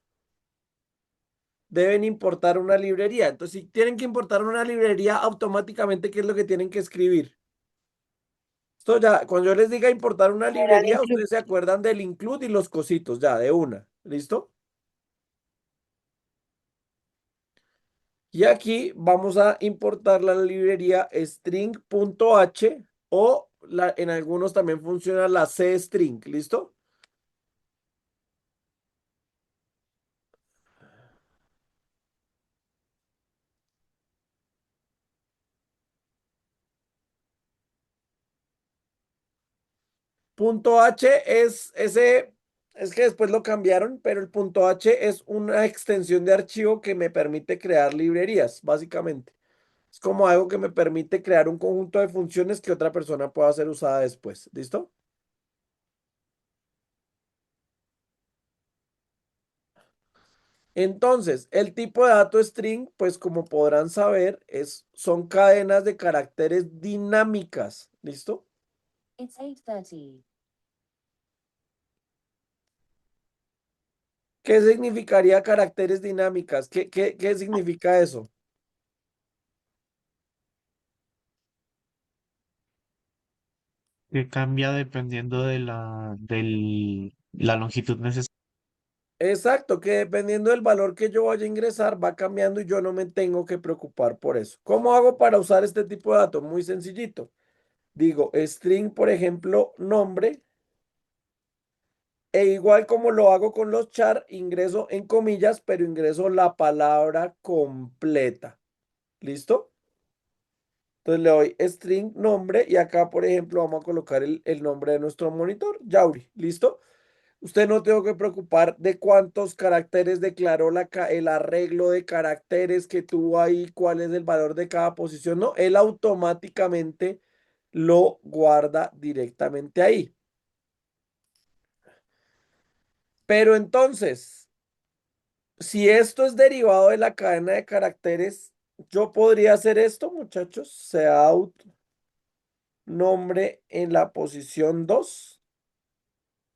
deben importar una librería. Entonces, si tienen que importar una librería, automáticamente, ¿qué es lo que tienen que escribir? Esto ya, cuando yo les diga importar una librería, ustedes se acuerdan del include y los cositos, ya, de una. ¿Listo? Y aquí vamos a importar la librería string.h o en algunos también funciona la cstring, ¿listo? Punto H es ese, es que después lo cambiaron, pero el punto H es una extensión de archivo que me permite crear librerías, básicamente. Es como algo que me permite crear un conjunto de funciones que otra persona pueda hacer usada después, ¿listo? Entonces, el tipo de dato string, pues como podrán saber, son cadenas de caracteres dinámicas. ¿Listo? ¿Qué significaría caracteres dinámicas? ¿Qué significa eso? Que cambia dependiendo de la longitud necesaria. Exacto, que dependiendo del valor que yo vaya a ingresar, va cambiando y yo no me tengo que preocupar por eso. ¿Cómo hago para usar este tipo de datos? Muy sencillito. Digo, string, por ejemplo, nombre. E igual como lo hago con los char, ingreso en comillas, pero ingreso la palabra completa. ¿Listo? Entonces le doy string nombre y acá, por ejemplo, vamos a colocar el nombre de nuestro monitor, Yauri. ¿Listo? Usted no tengo que preocupar de cuántos caracteres declaró el arreglo de caracteres que tuvo ahí, cuál es el valor de cada posición. No, él automáticamente lo guarda directamente ahí. Pero entonces, si esto es derivado de la cadena de caracteres, yo podría hacer esto, muchachos, sea out nombre en la posición 2.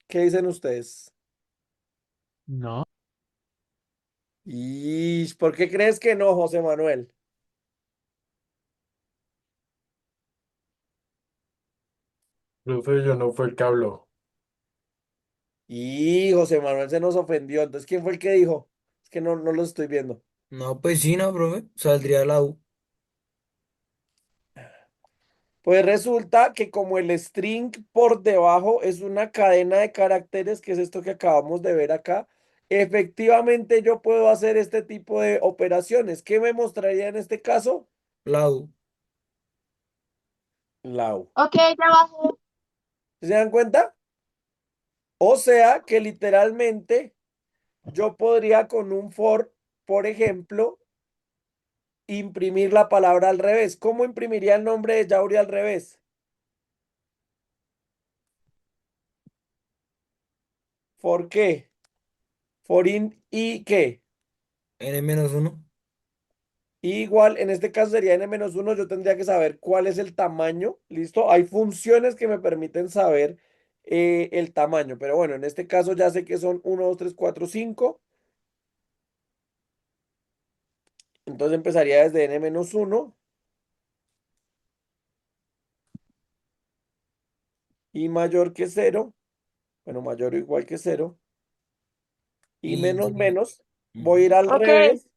¿Qué dicen ustedes? No. ¿Y por qué crees que no, José Manuel? Profe, yo no fue el que habló. Y José Manuel se nos ofendió. Entonces, ¿quién fue el que dijo? Es que no lo estoy viendo. No, pues sí, no, profe. Saldría la U. Pues resulta que como el string por debajo es una cadena de caracteres, que es esto que acabamos de ver acá, efectivamente yo puedo hacer este tipo de operaciones. ¿Qué me mostraría en este caso? La U. La U. Ok, ya bajé. ¿Sí se dan cuenta? O sea que literalmente yo podría con un for, por ejemplo, imprimir la palabra al revés. ¿Cómo imprimiría el nombre de Yauri al revés? ¿For qué? ¿For in y qué? N-1. Igual, en este caso sería n-1, yo tendría que saber cuál es el tamaño, ¿listo? Hay funciones que me permiten saber el tamaño, pero bueno, en este caso ya sé que son 1, 2, 3, 4, 5. Entonces empezaría desde n-1 y mayor que cero, bueno, mayor o igual que cero, y Y menos llega. menos, voy a ir al Ok, revés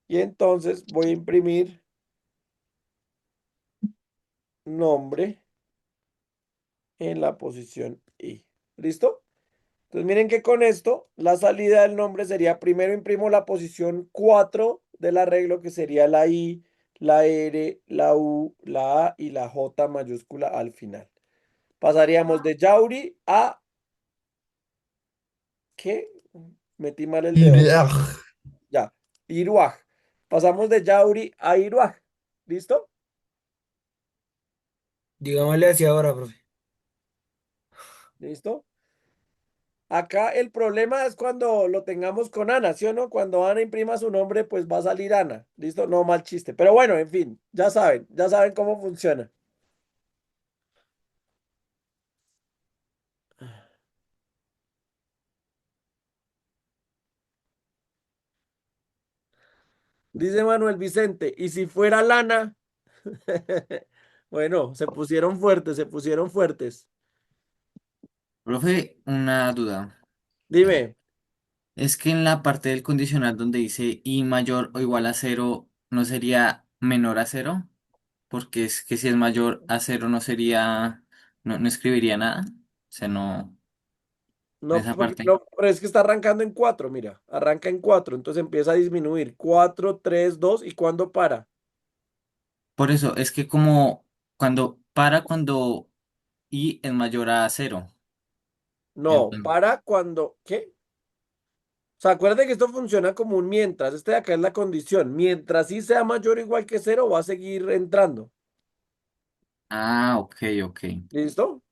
y entonces voy a imprimir nombre en la posición I. ¿Listo? Entonces miren que con esto la salida del nombre sería, primero imprimo la posición 4 del arreglo, que sería la I, la R, la U, la A y la J mayúscula al final. Pasaríamos de Yauri a... ¿Qué? Metí mal el dedo. Ireaj. Ya. Iruaj. Pasamos de Yauri a Iruaj. ¿Listo? Digámosle así ahora, profe. ¿Listo? Acá el problema es cuando lo tengamos con Ana, ¿sí o no? Cuando Ana imprima su nombre, pues va a salir Ana. ¿Listo? No mal chiste. Pero bueno, en fin, ya saben cómo funciona. Dice Manuel Vicente, ¿y si fuera Lana? Bueno, se pusieron fuertes, se pusieron fuertes. Profe, una duda. Dime, Es que en la parte del condicional donde dice i mayor o igual a cero, ¿no sería menor a cero? Porque es que si es mayor a cero no sería, no escribiría nada. O sea, no, en no, esa parte. no, pero es que está arrancando en 4, mira, arranca en 4, entonces empieza a disminuir. 4, 3, 2, ¿y cuándo para? Por eso, es que cuando i es mayor a cero. No, Entonces, para cuando, ¿qué? O sea, acuérdate que esto funciona como un mientras, este de acá es la condición. Mientras sí sea mayor o igual que cero, va a seguir entrando. ok, ok. ¿Listo?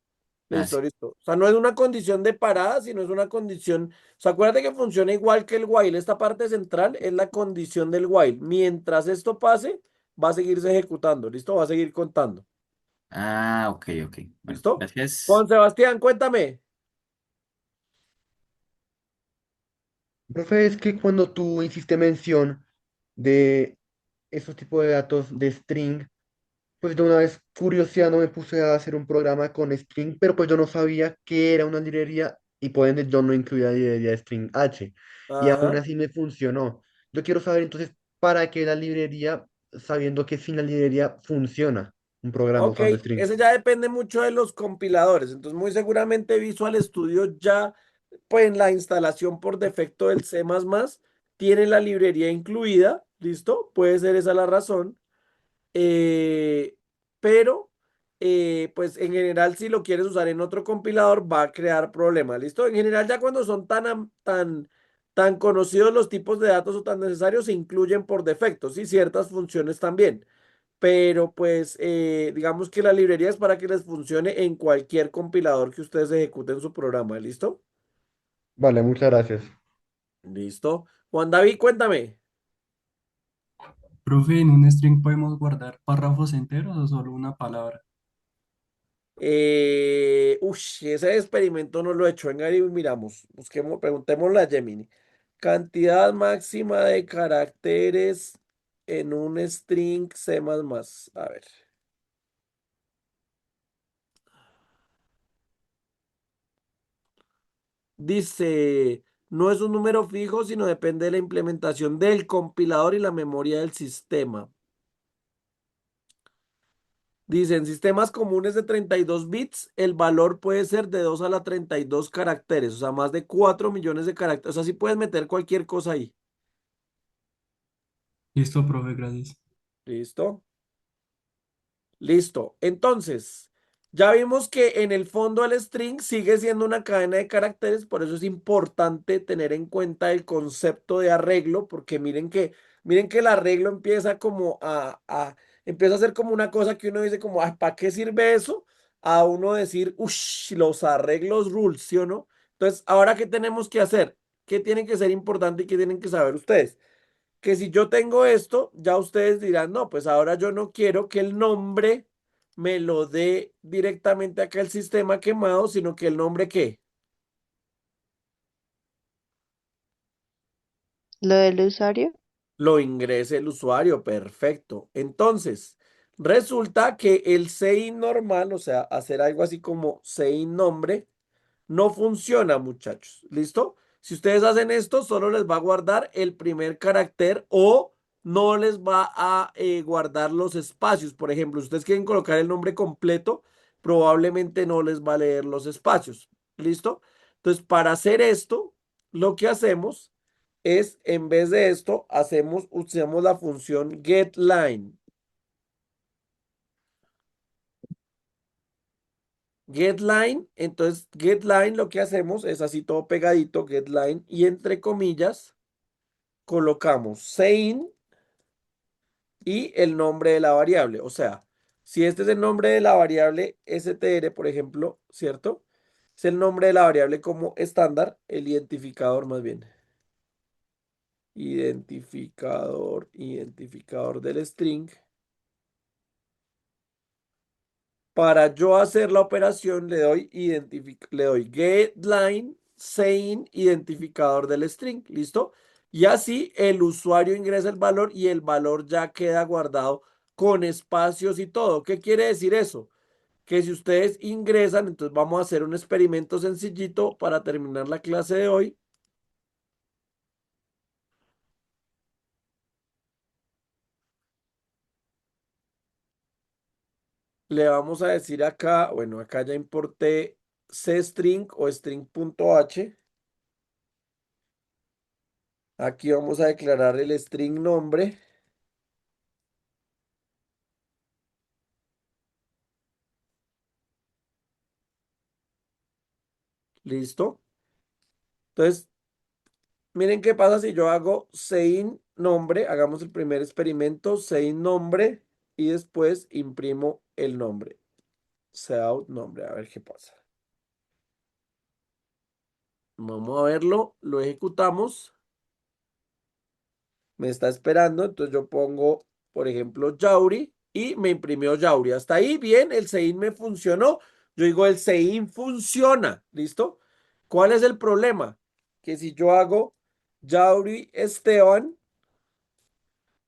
Ah, Listo, sí. listo. O sea, no es una condición de parada, sino es una condición. O sea, acuérdate que funciona igual que el while. Esta parte central es la condición del while. Mientras esto pase, va a seguirse ejecutando. ¿Listo? Va a seguir contando. Ok, ok. Bueno, ¿Listo? gracias. Juan Sebastián, cuéntame. Profe, es que cuando tú hiciste mención de esos tipos de datos de string, pues de una vez curioseando me puse a hacer un programa con string, pero pues yo no sabía que era una librería y por ende yo no incluía la librería de string H. Y aún Ajá. así me funcionó. Yo quiero saber entonces para qué la librería, sabiendo que sin la librería funciona un programa Ok, usando string. ese ya depende mucho de los compiladores. Entonces, muy seguramente Visual Studio ya, pues en la instalación por defecto del C++, tiene la librería incluida. ¿Listo? Puede ser esa la razón. eh, pero pues en general si lo quieres usar en otro compilador va a crear problemas, ¿listo? En general ya cuando son tan conocidos los tipos de datos o tan necesarios se incluyen por defecto, sí, ciertas funciones también, pero pues digamos que la librería es para que les funcione en cualquier compilador que ustedes ejecuten su programa, ¿listo? Vale, muchas gracias. Listo. Juan David, cuéntame. Profe, ¿en un string podemos guardar párrafos enteros o solo una palabra? Ese experimento no lo he hecho. Venga y miramos. Busquemos, preguntémosle a Gemini. Cantidad máxima de caracteres en un string C++. A ver. Dice, no es un número fijo, sino depende de la implementación del compilador y la memoria del sistema. Dice, en sistemas comunes de 32 bits, el valor puede ser de 2 a la 32 caracteres, o sea, más de 4 millones de caracteres. O sea, sí puedes meter cualquier cosa ahí. Listo, profe, gracias. ¿Listo? Listo. Entonces, Ya vimos que en el fondo el string sigue siendo una cadena de caracteres, por eso es importante tener en cuenta el concepto de arreglo, porque miren que el arreglo empieza como empieza a ser como una cosa que uno dice como, ¿para qué sirve eso? A uno decir, uff, los arreglos rules, ¿sí o no? Entonces, ahora, ¿qué tenemos que hacer? ¿Qué tiene que ser importante y qué tienen que saber ustedes? Que si yo tengo esto, ya ustedes dirán, no, pues ahora yo no quiero que el nombre me lo dé directamente acá el sistema quemado, sino que el nombre ¿qué? Lo del usuario. Lo ingrese el usuario, perfecto. Entonces, resulta que el sein normal, o sea, hacer algo así como sein nombre, no funciona, muchachos. ¿Listo? Si ustedes hacen esto, solo les va a guardar el primer carácter o no les va a guardar los espacios. Por ejemplo, si ustedes quieren colocar el nombre completo, probablemente no les va a leer los espacios. ¿Listo? Entonces, para hacer esto, lo que hacemos es, en vez de esto, usamos la función getLine. GetLine, entonces GetLine lo que hacemos es así todo pegadito, GetLine, y entre comillas colocamos sein y el nombre de la variable. O sea, si este es el nombre de la variable str, por ejemplo, ¿cierto? Es el nombre de la variable como estándar, el identificador más bien. Identificador del string. Para yo hacer la operación le doy getLine sein identificador del string, ¿listo? Y así el usuario ingresa el valor y el valor ya queda guardado con espacios y todo. ¿Qué quiere decir eso? Que si ustedes ingresan, entonces vamos a hacer un experimento sencillito para terminar la clase de hoy. Le vamos a decir acá, bueno, acá ya importé cstring o string.h. Aquí vamos a declarar el string nombre. ¿Listo? Entonces, miren qué pasa si yo hago sein nombre, hagamos el primer experimento, sein nombre, y después imprimo el nombre. Seout nombre, a ver qué pasa. Vamos a verlo, lo ejecutamos. Me está esperando, entonces yo pongo, por ejemplo, Yauri y me imprimió Yauri. Hasta ahí, bien, el sein me funcionó. Yo digo, el sein funciona, ¿listo? ¿Cuál es el problema? Que si yo hago Yauri Esteban,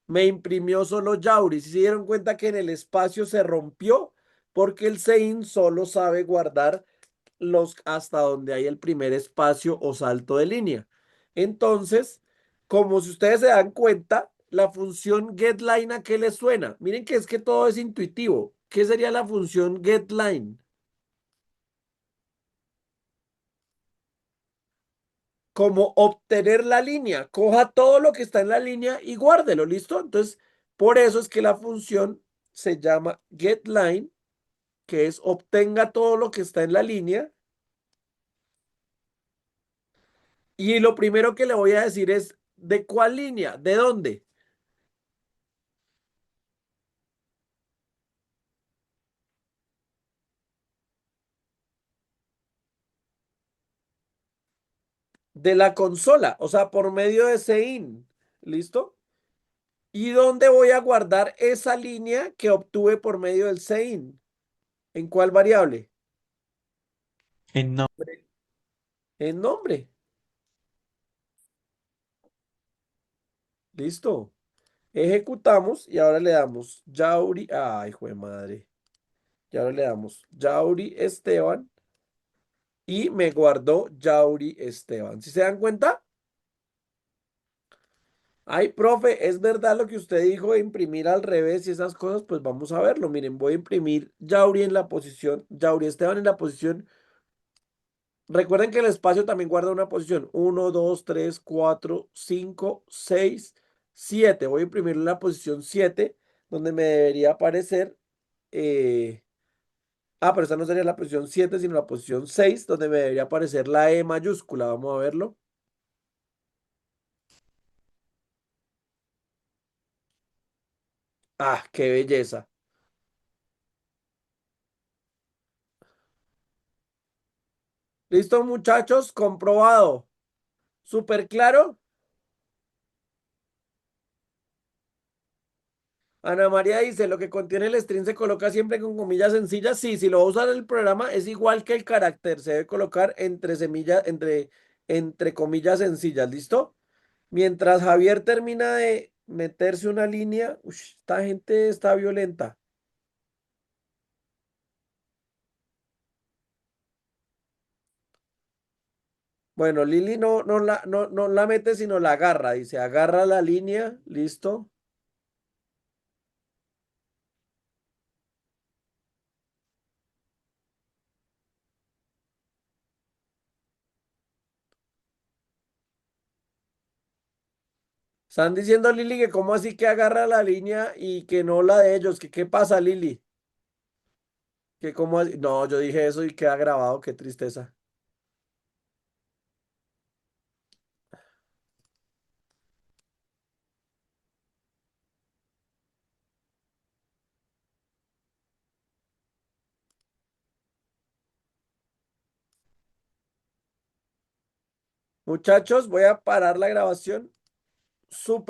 me imprimió solo Yauri. Si se dieron cuenta que en el espacio se rompió, porque el sein solo sabe guardar los hasta donde hay el primer espacio o salto de línea. Entonces, como si ustedes se dan cuenta, la función getLine, ¿a qué le suena? Miren que es que todo es intuitivo. ¿Qué sería la función getLine? Como obtener la línea. Coja todo lo que está en la línea y guárdelo, ¿listo? Entonces, por eso es que la función se llama getLine, que es obtenga todo lo que está en la línea. Y lo primero que le voy a decir es, ¿de cuál línea? ¿De dónde? De la consola, o sea, por medio de sein. ¿Listo? ¿Y dónde voy a guardar esa línea que obtuve por medio del sein? ¿En cuál variable? En no. En nombre. Listo. Ejecutamos y ahora le damos Yauri. Ay, hijo de madre. Y ahora le damos Yauri Esteban y me guardó Yauri Esteban. ¿Sí se dan cuenta? Ay, profe, ¿es verdad lo que usted dijo de imprimir al revés y esas cosas? Pues vamos a verlo. Miren, voy a imprimir Yauri en la posición, Yauri Esteban en la posición. Recuerden que el espacio también guarda una posición. 1, 2, 3, 4, 5, 6, 7. Voy a imprimirlo en la posición 7, donde me debería aparecer Ah, pero esta no sería la posición 7 sino la posición 6 donde me debería aparecer la E mayúscula. Vamos a verlo. Ah, qué belleza. ¿Listo, muchachos? Comprobado. ¿Súper claro? Ana María dice, lo que contiene el string se coloca siempre con comillas sencillas. Sí, si lo va a usar en el programa es igual que el carácter. Se debe colocar entre comillas sencillas. ¿Listo? Mientras Javier termina de meterse una línea, esta gente está violenta. Bueno, Lili no la mete, sino la agarra. Dice, agarra la línea. ¿Listo? Están diciendo, Lili, que cómo así que agarra la línea y que no la de ellos. Que qué pasa, Lili? Que cómo así. No, yo dije eso y queda grabado. Qué tristeza. Muchachos, voy a parar la grabación. Súper.